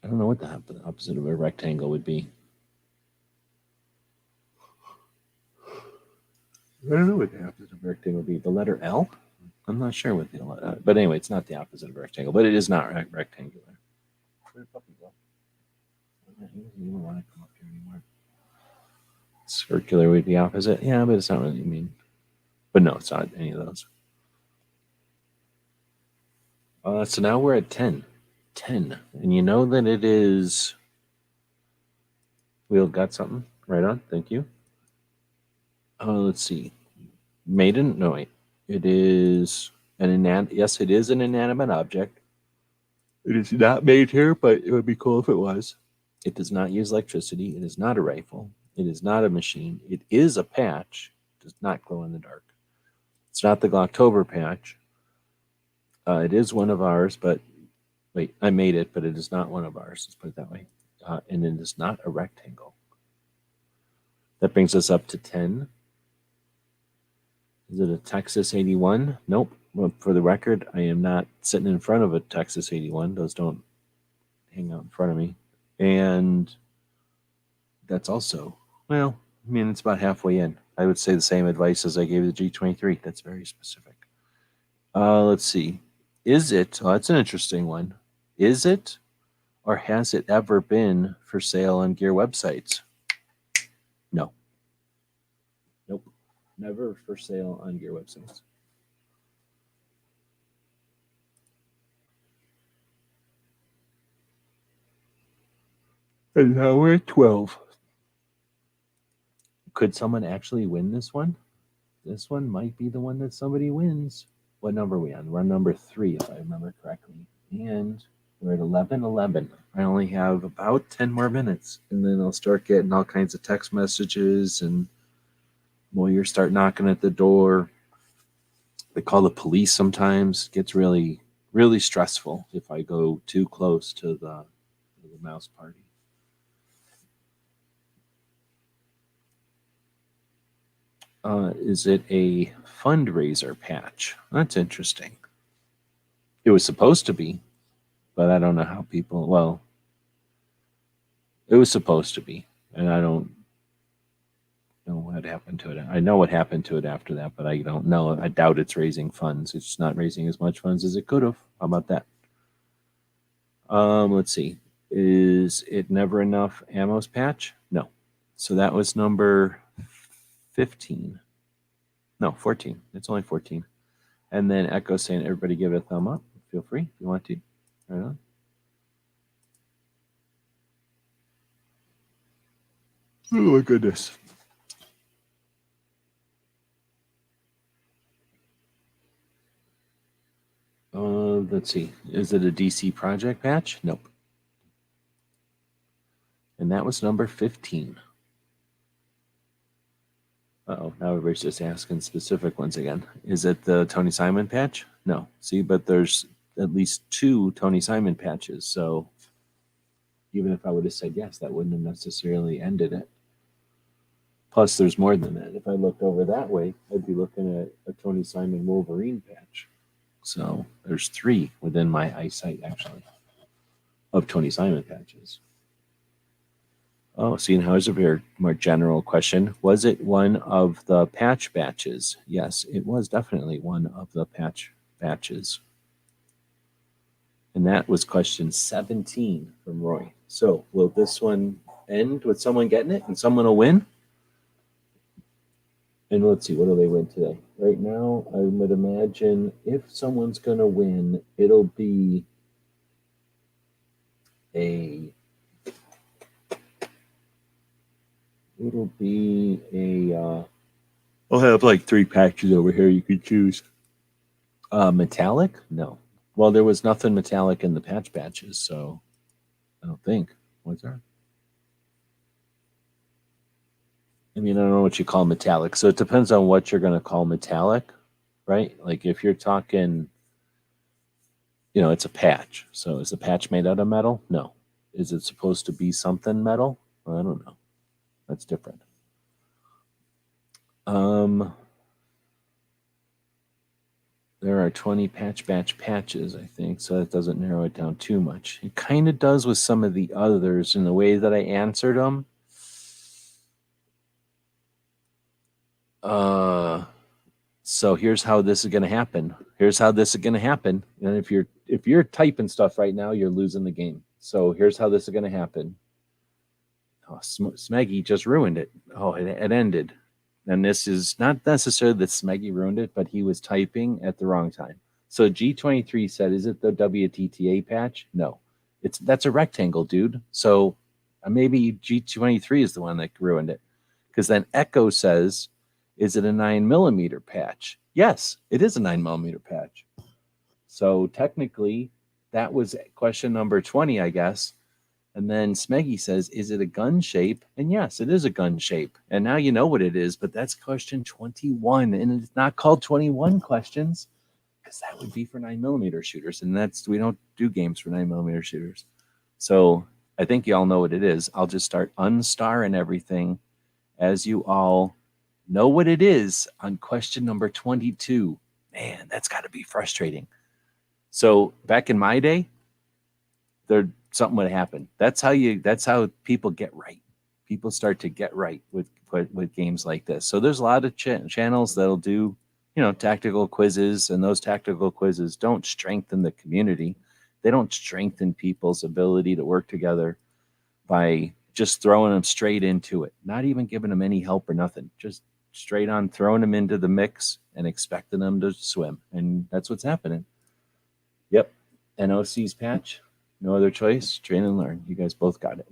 I don't know what the opposite of a rectangle would be. I don't know what the opposite of a rectangle would be. The letter L? I'm not sure what the but anyway, it's not the opposite of a rectangle, but it is not rectangular. Where did puppy go? He doesn't even want to come up here anymore. Circular would be opposite. Yeah, but it's not really mean. But no, it's not any of those. So now we're at 10. 10. And you know that it is. Wheel got something? Right on. Thank you. Let's see. Maiden? No, wait. It is yes, it is an inanimate object. It is not made here, but it would be cool if it was. It does not use electricity. It is not a rifle. It is not a machine. It is a patch. It does not glow in the dark. It's not the Glocktober patch. It is one of ours, but wait, I made it, but it is not one of ours. Let's put it that way. And it is not a rectangle. That brings us up to 10. Is it a Texas 81? Nope. Well, for the record, I am not sitting in front of a Texas 81. Those don't hang out in front of me. And that's also, well, I mean, it's about halfway in. I would say the same advice as I gave the G23. That's very specific. Let's see. Is it, oh, that's an interesting one. Is it or has it ever been for sale on gear websites? No. Nope. Never for sale on gear websites. And now we're at 12. Could someone actually win this one? This one might be the one that somebody wins. What number are we on? We're on number 3, if I remember correctly. And we're at 11:11. I only have about 10 more minutes, and then I'll start getting all kinds of text messages, and lawyers start knocking at the door. They call the police sometimes. It gets really, really stressful if I go too close to the mouse party. Is it a fundraiser patch? That's interesting. It was supposed to be, but I don't know how people, well, it was supposed to be, and I don't know what happened to it. I know what happened to it after that, but I don't know. I doubt it's raising funds. It's not raising as much funds as it could have. How about that? Let's see. Is it Never Enough Ammo's patch? No. So that was number 15. No, 14. It's only 14. And then Echo saying, everybody give it a thumb up. Feel free if you want to. Right on. Oh my goodness. Let's see. Is it a DC Project patch? Nope. And that was number 15. Uh-oh, now everybody's just asking specific ones again. Is it the Tony Simon patch? No. See, but there's at least 2 Tony Simon patches, so even if I would have said yes, that wouldn't have necessarily ended it. Plus, there's more than that. If I looked over that way, I'd be looking at a Tony Simon Wolverine patch. So there's 3 within my eyesight, actually, of Tony Simon patches. Oh, seeing how is a very more general question. Was it one of the patch batches? Yes, it was definitely one of the patch batches. And that was question 17 from Roy. So will this one end with someone getting it and someone will win? And let's see, what do they win today? Right now, I would imagine if someone's going to win, it'll be I'll have like 3 patches over here you could choose. Metallic? No. Well, there was nothing metallic in the patch batches, so I don't think. Was there? I mean, I don't know what you call metallic. So it depends on what you're going to call metallic, right? Like if you're talking, it's a patch. So is the patch made out of metal? No. Is it supposed to be something metal? Well, I don't know. That's different. There are 20 patch batch patches, I think, so that doesn't narrow it down too much. It kind of does with some of the others in the way that I answered them. So here's how this is going to happen. And if you're typing stuff right now, you're losing the game. So here's how this is going to happen. Oh, Smeggy just ruined it. Oh, it ended. And this is not necessarily that Smeggy ruined it, but he was typing at the wrong time. So G23 said, is it the WTTA patch? No. That's a rectangle, dude. So maybe G23 is the one that ruined it. Because then Echo says, is it a 9mm patch? Yes, it is a 9mm patch. So technically, that was question number 20, I guess. And then Smeggy says, is it a gun shape? And yes, it is a gun shape. And now you know what it is, but that's question 21. And it's not called 21 questions because that would be for 9mm shooters, and we don't do games for 9mm shooters. So I think you all know what it is. I'll just start unstarring everything as you all know what it is on question number 22. Man, that's got to be frustrating. So back in my day, something would happen. That's how people get right. People start to get right with games like this. So there's a lot of channels that'll do, tactical quizzes, and those tactical quizzes don't strengthen the community. They don't strengthen people's ability to work together by just throwing them straight into it, not even giving them any help or nothing, just straight on throwing them into the mix and expecting them to swim. And that's what's happening. Yep. NOC's patch. No other choice. Train and learn. You guys both got it.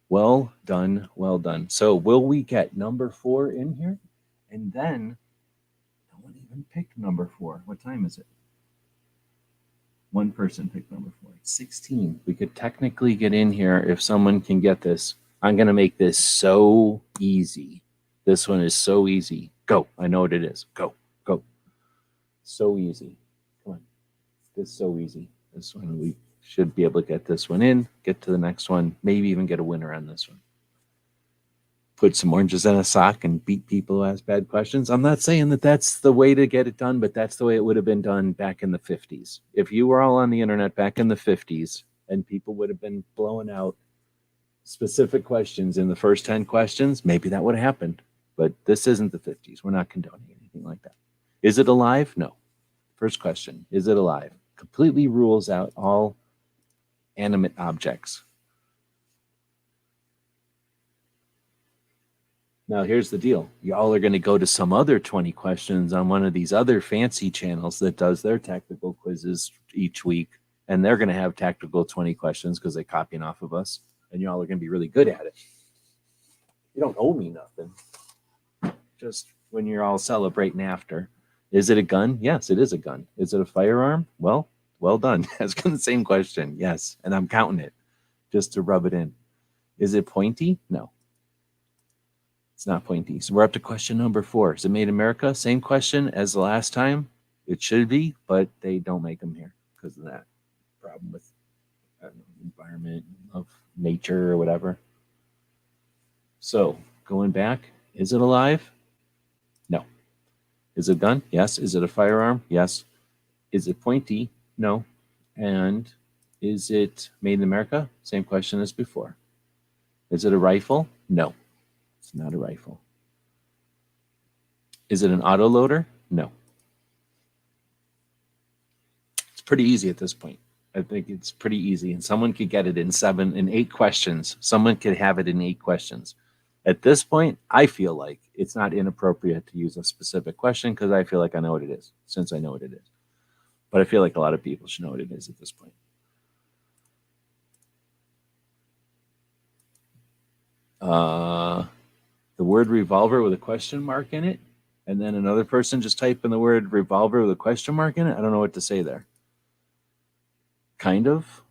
Well done. Well done. So will we get number 4 in here? And then no one even picked number 4. What time is it? One person picked number 4. It's 16. We could technically get in here if someone can get this. I'm going to make this so easy. This one is so easy. Go. I know what it is. Go. Go. So easy. Come on. It's so easy. This one, we should be able to get this one in, get to the next one, maybe even get a winner on this one. Put some oranges in a sock and beat people who ask bad questions. I'm not saying that that's the way to get it done, but that's the way it would have been done back in the 50s. If you were all on the internet back in the 50s and people would have been blowing out specific questions in the first 10 questions, maybe that would have happened. But this isn't the 50s. We're not condoning anything like that. Is it alive? No. First question, is it alive? Completely rules out all animate objects. Now, here's the deal. Y'all are going to go to some other 20 questions on one of these other fancy channels that does their tactical quizzes each week, and they're going to have tactical 20 questions because they're copying off of us, and y'all are going to be really good at it. You don't owe me nothing. Just when you're all celebrating after. Is it a gun? Yes, it is a gun. Is it a firearm? Well done. Asking the same question. Yes, and I'm counting it just to rub it in. Is it pointy? No. It's not pointy. So we're up to question number 4. Is it made in America? Same question as the last time. It should be, but they don't make them here because of that problem with environment of nature or whatever. So going back, is it alive? No. Is it a gun? Yes. Is it a firearm? Yes. Is it pointy? No. And is it made in America? Same question as before. Is it a rifle? No. It's not a rifle. Is it an autoloader? No. It's pretty easy at this point. I think it's pretty easy, and someone could get it in 8 questions. Someone could have it in 8 questions. At this point, I feel like it's not inappropriate to use a specific question because I feel like I know what it is, since I know what it is. But I feel like a lot of people should know what it is at this point. The word revolver with a question mark in it, and then another person just type in the word revolver with a question mark in it. I don't know what to say there. Kind of.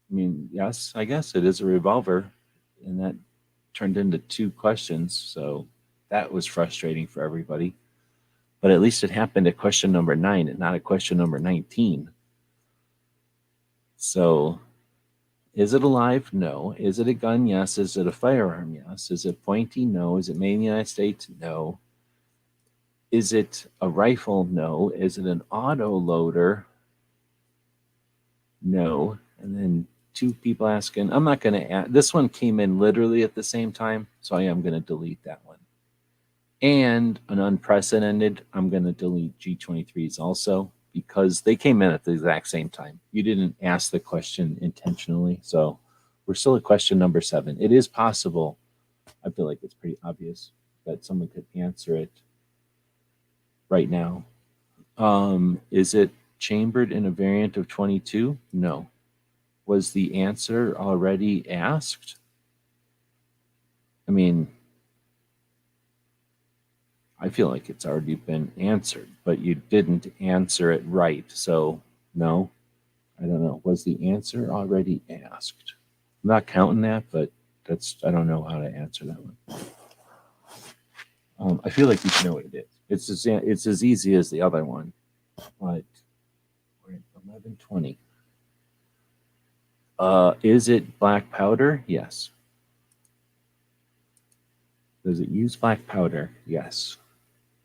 I mean, yes, I guess it is a revolver, and that turned into 2 questions, so that was frustrating for everybody. But at least it happened at question number 9 and not at question number 19. So, is it alive? No. Is it a gun? Yes. Is it a firearm? Yes. Is it pointy? No. Is it made in the United States? No. Is it a rifle? No. Is it an auto loader? No. And then 2 people asking, I'm not going to add, this one came in literally at the same time, so I am going to delete that one. And an unprecedented, I'm going to delete G23s also because they came in at the exact same time. You didn't ask the question intentionally, so we're still at question number 7. It is possible, I feel like it's pretty obvious that someone could answer it right now. Is it chambered in a variant of 22? No. Was the answer already asked? I mean, I feel like it's already been answered, but you didn't answer it right. So, no, I don't know. Was the answer already asked? I'm not counting that, but I don't know how to answer that one. I feel like you should know what it is. It's as easy as the other one. But we're at 11:20. Is it black powder? Yes. Does it use black powder? Yes.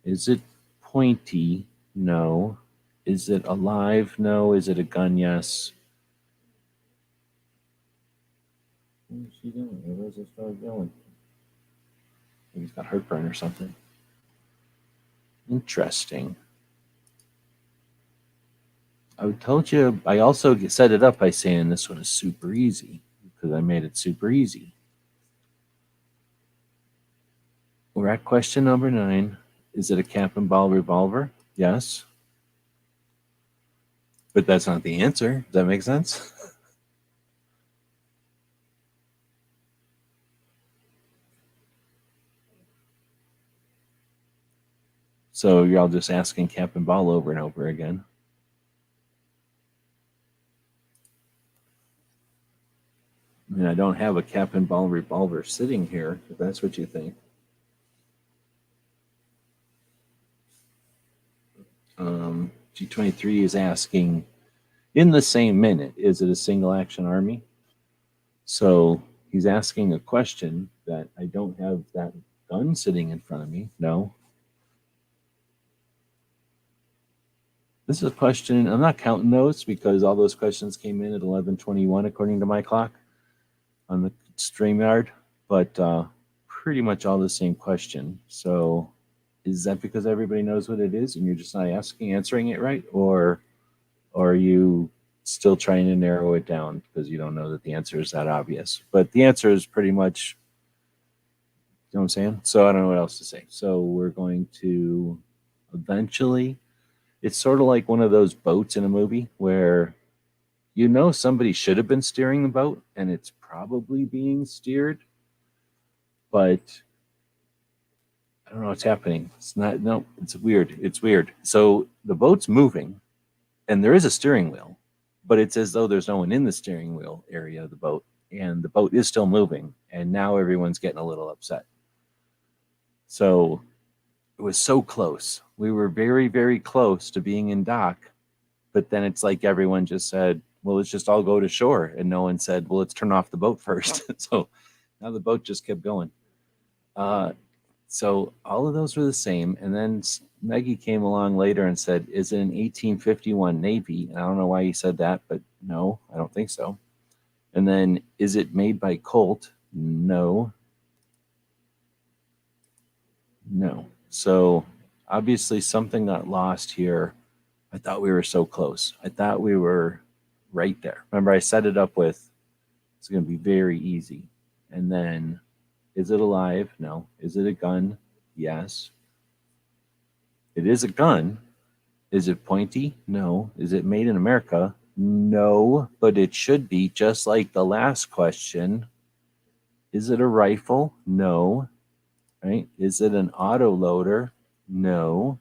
Is it pointy? No. Is it alive? No. Is it a gun? Yes. What's she doing? Where's this dog going? Maybe he's got heartburn or something. Interesting. I told you, I also set it up by saying this one is super easy because I made it super easy. We're at question number 9. Is it a cap and ball revolver? Yes. But that's not the answer. Does that make sense? So you're all just asking cap and ball over and over again. I mean, I don't have a cap and ball revolver sitting here, if that's what you think. G23 is asking, in the same minute, is it a single action army? So he's asking a question that I don't have that gun sitting in front of me. No. This is a question, I'm not counting those because all those questions came in at 11:21 according to my clock on the StreamYard, but pretty much all the same question. So is that because everybody knows what it is and you're just not answering it right? Or are you still trying to narrow it down because you don't know that the answer is that obvious? But the answer is pretty much, you know what I'm saying? So I don't know what else to say. So we're going to eventually, it's sort of like one of those boats in a movie where you know somebody should have been steering the boat and it's probably being steered, but I don't know what's happening. It's not, no, it's weird. It's weird. So the boat's moving and there is a steering wheel, but it's as though there's no one in the steering wheel area of the boat and the boat is still moving. And now everyone's getting a little upset. So it was so close. We were very, very close to being in dock, but then it's like everyone just said, well, let's just all go to shore. And no one said, well, let's turn off the boat first. So now the boat just kept going. So all of those were the same. And then Maggie came along later and said, is it an 1851 Navy? And I don't know why he said that, but no, I don't think so. And then, is it made by Colt? No. No. So obviously something got lost here. I thought we were so close. I thought we were right there. Remember, I set it up with it's going to be very easy. And then, is it alive? No. Is it a gun? Yes. It is a gun. Is it pointy? No. Is it made in America? No. But it should be, just like the last question. Is it a rifle? No. Right? Is it an auto loader? No.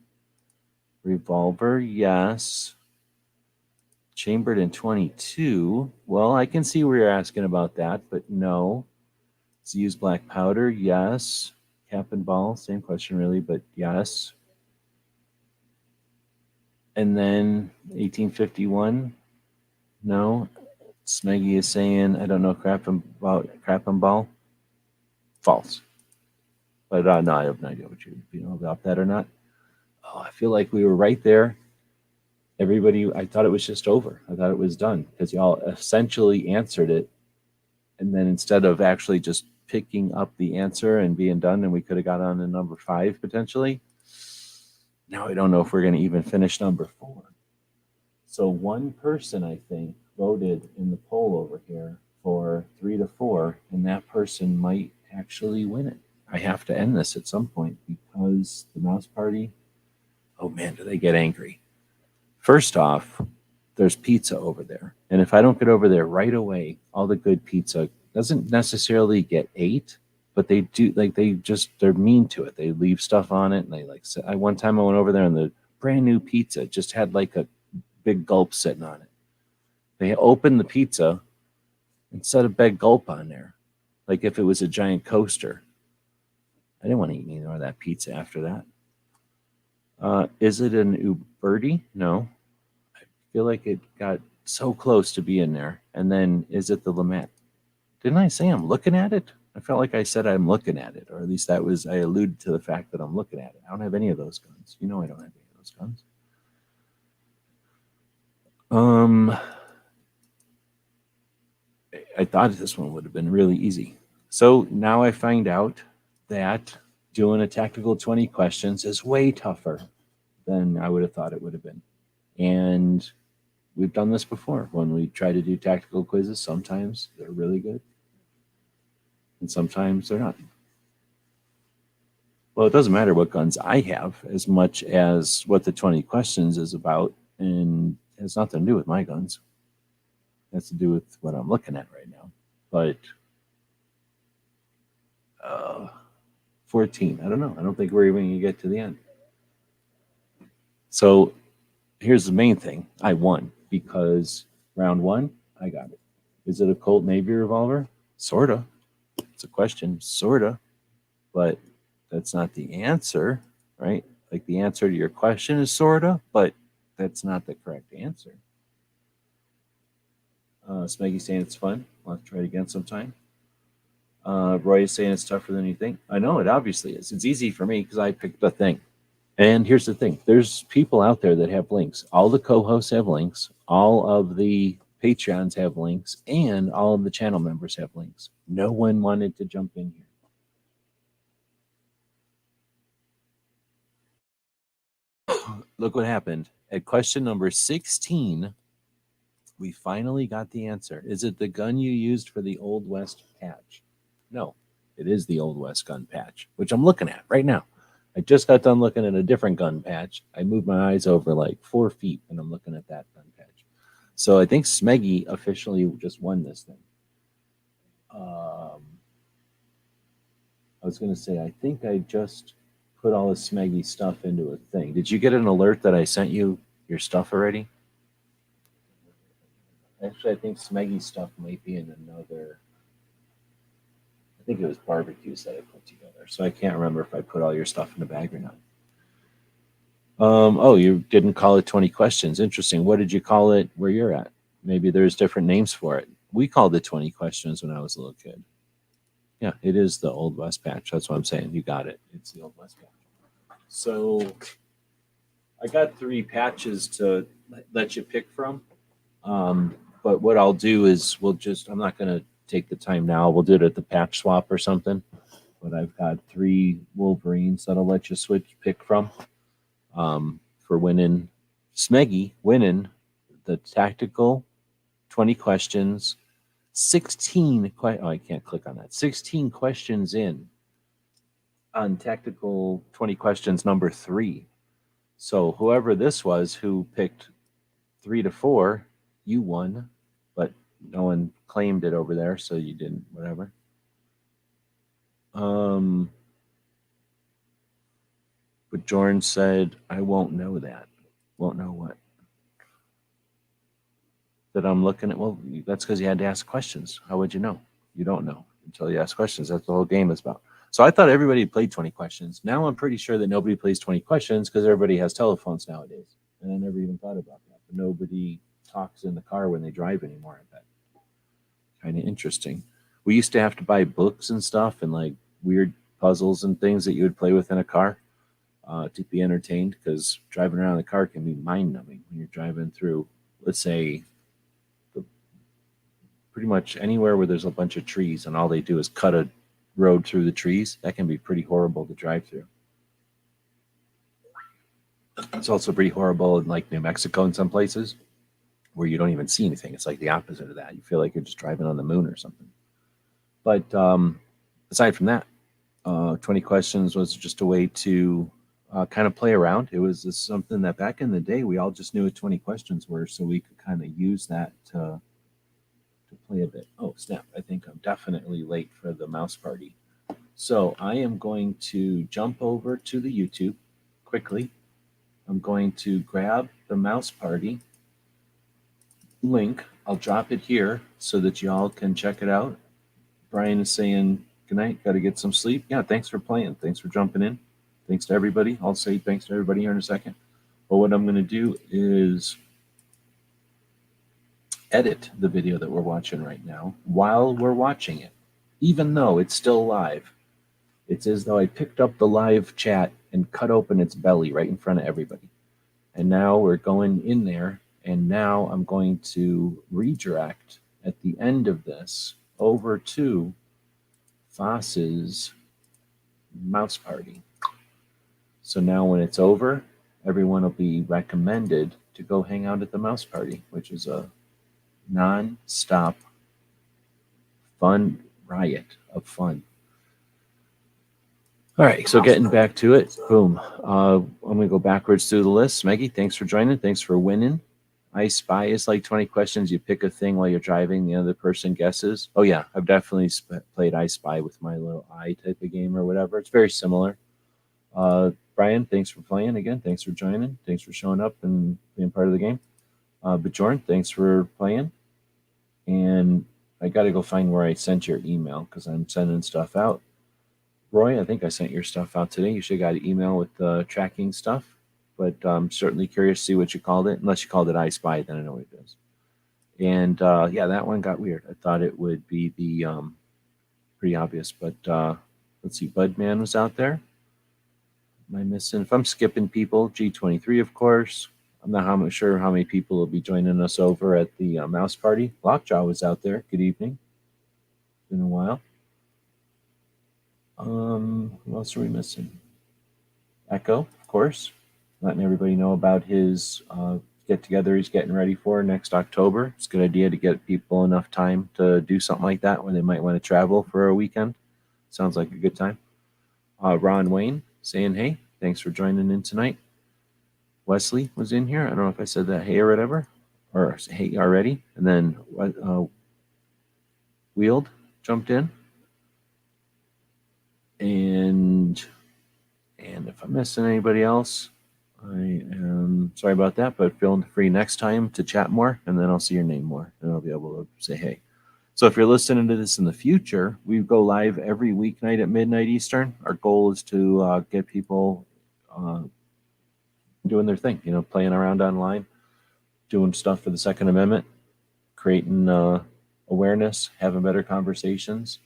Revolver? Yes. Chambered in 22. Well, I can see where you're asking about that, but no. Does it use black powder? Yes. Cap and ball? Same question, really, but yes. And then 1851? No. Smeggy is saying, I don't know crap and ball. False. But no, I have no idea what you know about that or not. Oh, I feel like we were right there. Everybody, I thought it was just over. I thought it was done because y'all essentially answered it. And then instead of actually just picking up the answer and being done, and we could have got on to number 5 potentially. Now I don't know if we're going to even finish number 4. So one person, I think, voted in the poll over here for 3 to 4, and that person might actually win it. I have to end this at some point because the Mouse Party, oh man, do they get angry. First off, there's pizza over there. And if I don't get over there right away, all the good pizza doesn't necessarily get ate, but they do, like, they're mean to it. They leave stuff on it. And they like, one time I went over there and the brand new pizza just had like a big gulp sitting on it. They opened the pizza and set a big gulp on there, like if it was a giant coaster. I didn't want to eat any more of that pizza after that. Is it an Uberti? No. I feel like it got so close to being there. And then is it the Lamette? Didn't I say I'm looking at it? I felt like I said I'm looking at it, or at least that was I alluded to the fact that I'm looking at it. I don't have any of those guns. You know I don't have any of those guns. Um, I thought this one would have been really easy. So now I find out that doing a tactical 20 questions is way tougher than I would have thought it would have been. And we've done this before when we try to do tactical quizzes. Sometimes they're really good, and sometimes they're not. Well, it doesn't matter what guns I have as much as what the 20 questions is about, and it has nothing to do with my guns. It has to do with what I'm looking at right now. But uh, 14, I don't know. I don't think we're even going to get to the end. So here's the main thing. I won because round one, I got it. Is it a Colt Navy revolver? Sorta. It's a question, sorta. But that's not the answer, right? Like the answer to your question is sorta, but that's not the correct answer. Smeggy saying it's fun. I'll have to try it again sometime. Roy is saying it's tougher than you think. I know it obviously is. It's easy for me because I picked the thing. And here's the thing: there's people out there that have links. All the co-hosts have links. All of the Patreons have links, and all of the channel members have links. No one wanted to jump in here. Look what happened at question number 16. We finally got the answer. Is it the gun you used for the Old West patch? No, it is the Old West gun patch, which I'm looking at right now. I just got done looking at a different gun patch. I moved my eyes over like 4 feet and I'm looking at that gun patch. So I think Smeggy officially just won this thing. I was going to say, I think I just put all the Smeggy stuff into a thing. Did you get an alert that I sent you your stuff already? Actually, I think Smeggy stuff might be in another. I think it was barbecues that I put together. So I can't remember if I put all your stuff in the bag or not. Oh, you didn't call it 20 questions. Interesting. What did you call it where you're at? Maybe there's different names for it. We called it 20 questions when I was a little kid. Yeah, it is the Old West patch. That's what I'm saying. You got it. It's the Old West patch. So I got 3 patches to let you pick from. But what I'll do is I'm not going to take the time now. We'll do it at the patch swap or something. But I've got 3 Wolverines that'll let you pick from for winning. Smeggy winning the tactical 20 questions, 16. Oh, I can't click on that. 16 questions in on tactical 20 questions number 3. So whoever this was who picked 3 to 4, you won, but no one claimed it over there, so you didn't. Whatever. But Jordan said, I won't know that. Won't know what? That I'm looking at. Well, that's because you had to ask questions. How would you know? You don't know until you ask questions. That's the whole game is about. So I thought everybody played 20 questions. Now I'm pretty sure that nobody plays 20 questions because everybody has telephones nowadays. And I never even thought about that. But nobody talks in the car when they drive anymore, I bet. Kind of interesting. We used to have to buy books and stuff and like weird puzzles and things that you would play with in a car to be entertained because driving around the car can be mind numbing when you're driving through, let's say, pretty much anywhere where there's a bunch of trees and all they do is cut a road through the trees. That can be pretty horrible to drive through. It's also pretty horrible in like New Mexico in some places where you don't even see anything. It's like the opposite of that. You feel like you're just driving on the moon or something. But aside from that, 20 questions was just a way to kind of play around. It was something that back in the day we all just knew what 20 questions were, so we could kind of use that to play a bit. Oh, snap. I think I'm definitely late for the mouse party. So I am going to jump over to the YouTube quickly. I'm going to grab the mouse party link. I'll drop it here so that y'all can check it out. Brian is saying, good night, got to get some sleep. Yeah, thanks for playing. Thanks for jumping in. thanks to everybody. I'll say thanks to everybody here in a second. But what I'm going to do is edit the video that we're watching right now while we're watching it, even though it's still live. It's as though I picked up the live chat and cut open its belly right in front of everybody. And now we're going in there, and now I'm going to redirect at the end of this over to Foss's mouse party. So now when it's over, everyone will be recommended to go hang out at the mouse party, which is a non-stop fun riot of fun. All right, so getting back to it, boom. I'm going to go backwards through the list. Maggie, thanks for joining. Thanks for winning. I Spy is like 20 questions. You pick a thing while you're driving. The other person guesses. Oh, yeah, I've definitely played I Spy with my little eye type of game or whatever. It's very similar. Brian, thanks for playing again. Thanks for joining. Thanks for showing up and being part of the game. Bjorn, thanks for playing. And I got to go find where I sent your email because I'm sending stuff out. Roy, I think I sent your stuff out today. You should have got an email with tracking stuff. But I'm certainly curious to see what you called it. Unless you called it I Spy, then I know what it is. And yeah, that one got weird. I thought it would be the pretty obvious. But let's see, Budman was out there. Am I missing? If I'm skipping people, G23, of course. I'm not sure how many people will be joining us over at the mouse party. Lockjaw was out there. Good evening. Been a while. What else are we missing? Echo, of course. Letting everybody know about his get-together he's getting ready for next October. It's a good idea to get people enough time to do something like that when they might want to travel for a weekend. Sounds like a good time. Ron Wayne saying, hey, thanks for joining in tonight. Wesley was in here. I don't know if I said that hey or whatever, or hey already. And then Wheeled jumped in. And if I'm missing anybody else, I am sorry about that, but feel free next time to chat more, and then I'll see your name more, and I'll be able to say hey. So if you're listening to this in the future, we go live every weeknight at midnight Eastern. Our goal is to get people doing their thing, playing around online, doing stuff for the Second Amendment, creating awareness, having better conversations,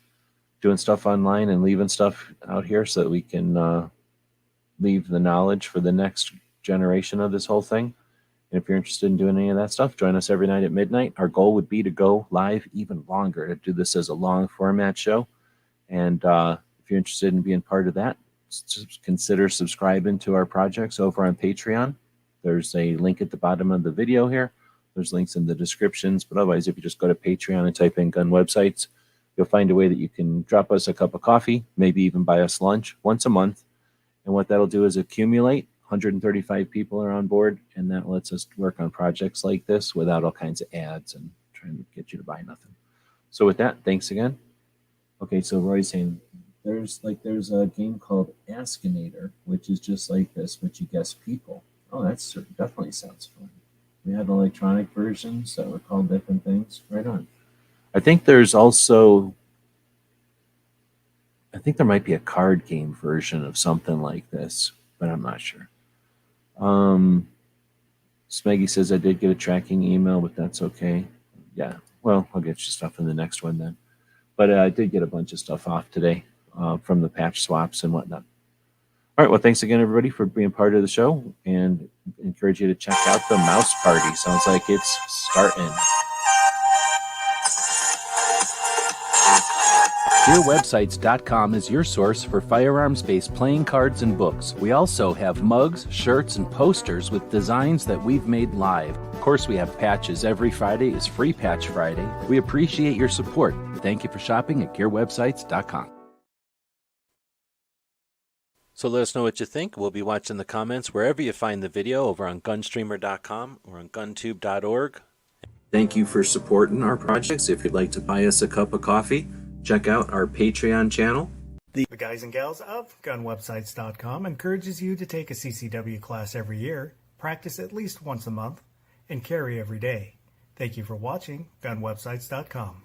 doing stuff online and leaving stuff out here so that we can leave the knowledge for the next generation of this whole thing. And if you're interested in doing any of that stuff, join us every night at midnight. Our goal would be to go live even longer, to do this as a long format show. And if you're interested in being part of that, just consider subscribing to our projects over on Patreon. There's a link at the bottom of the video here. There's links in the descriptions. But otherwise, if you just go to Patreon and type in gun websites, you'll find a way that you can drop us a cup of coffee, maybe even buy us lunch once a month. And what that'll do is accumulate. 135 people are on board, and that lets us work on projects like this without all kinds of ads and trying to get you to buy nothing. So with that, thanks again. Okay, so Roy's saying there's a game called Askinator, which is just like this, but you guess people. Oh, that's definitely sounds fun. We had electronic versions that were called different things. Right on. I think there might be a card game version of something like this, but I'm not sure. Smeggy says I did get a tracking email, but that's okay. Yeah, well, I'll get you stuff in the next one then. But I did get a bunch of stuff off today from the patch swaps and whatnot. All right, well, thanks again, everybody, for being part of the show, and encourage you to check out the mouse party. Sounds like it's starting. GearWebsites.com is your source for firearms-based playing cards and books. We also have mugs, shirts, and posters with designs that we've made live. Of course, we have patches. Every Friday is Free Patch Friday. We appreciate your support. Thank you for shopping at GearWebsites.com. So let us know what you think. We'll be watching the comments wherever you find the video, over on Gunstreamer.com or on GunTube.org. Thank you for supporting our projects. If you'd like to buy us a cup of coffee, check out our Patreon channel. The guys and gals of GunWebsites.com encourages you to take a CCW class every year, practice at least once a month, and carry every day. Thank you for watching GunWebsites.com.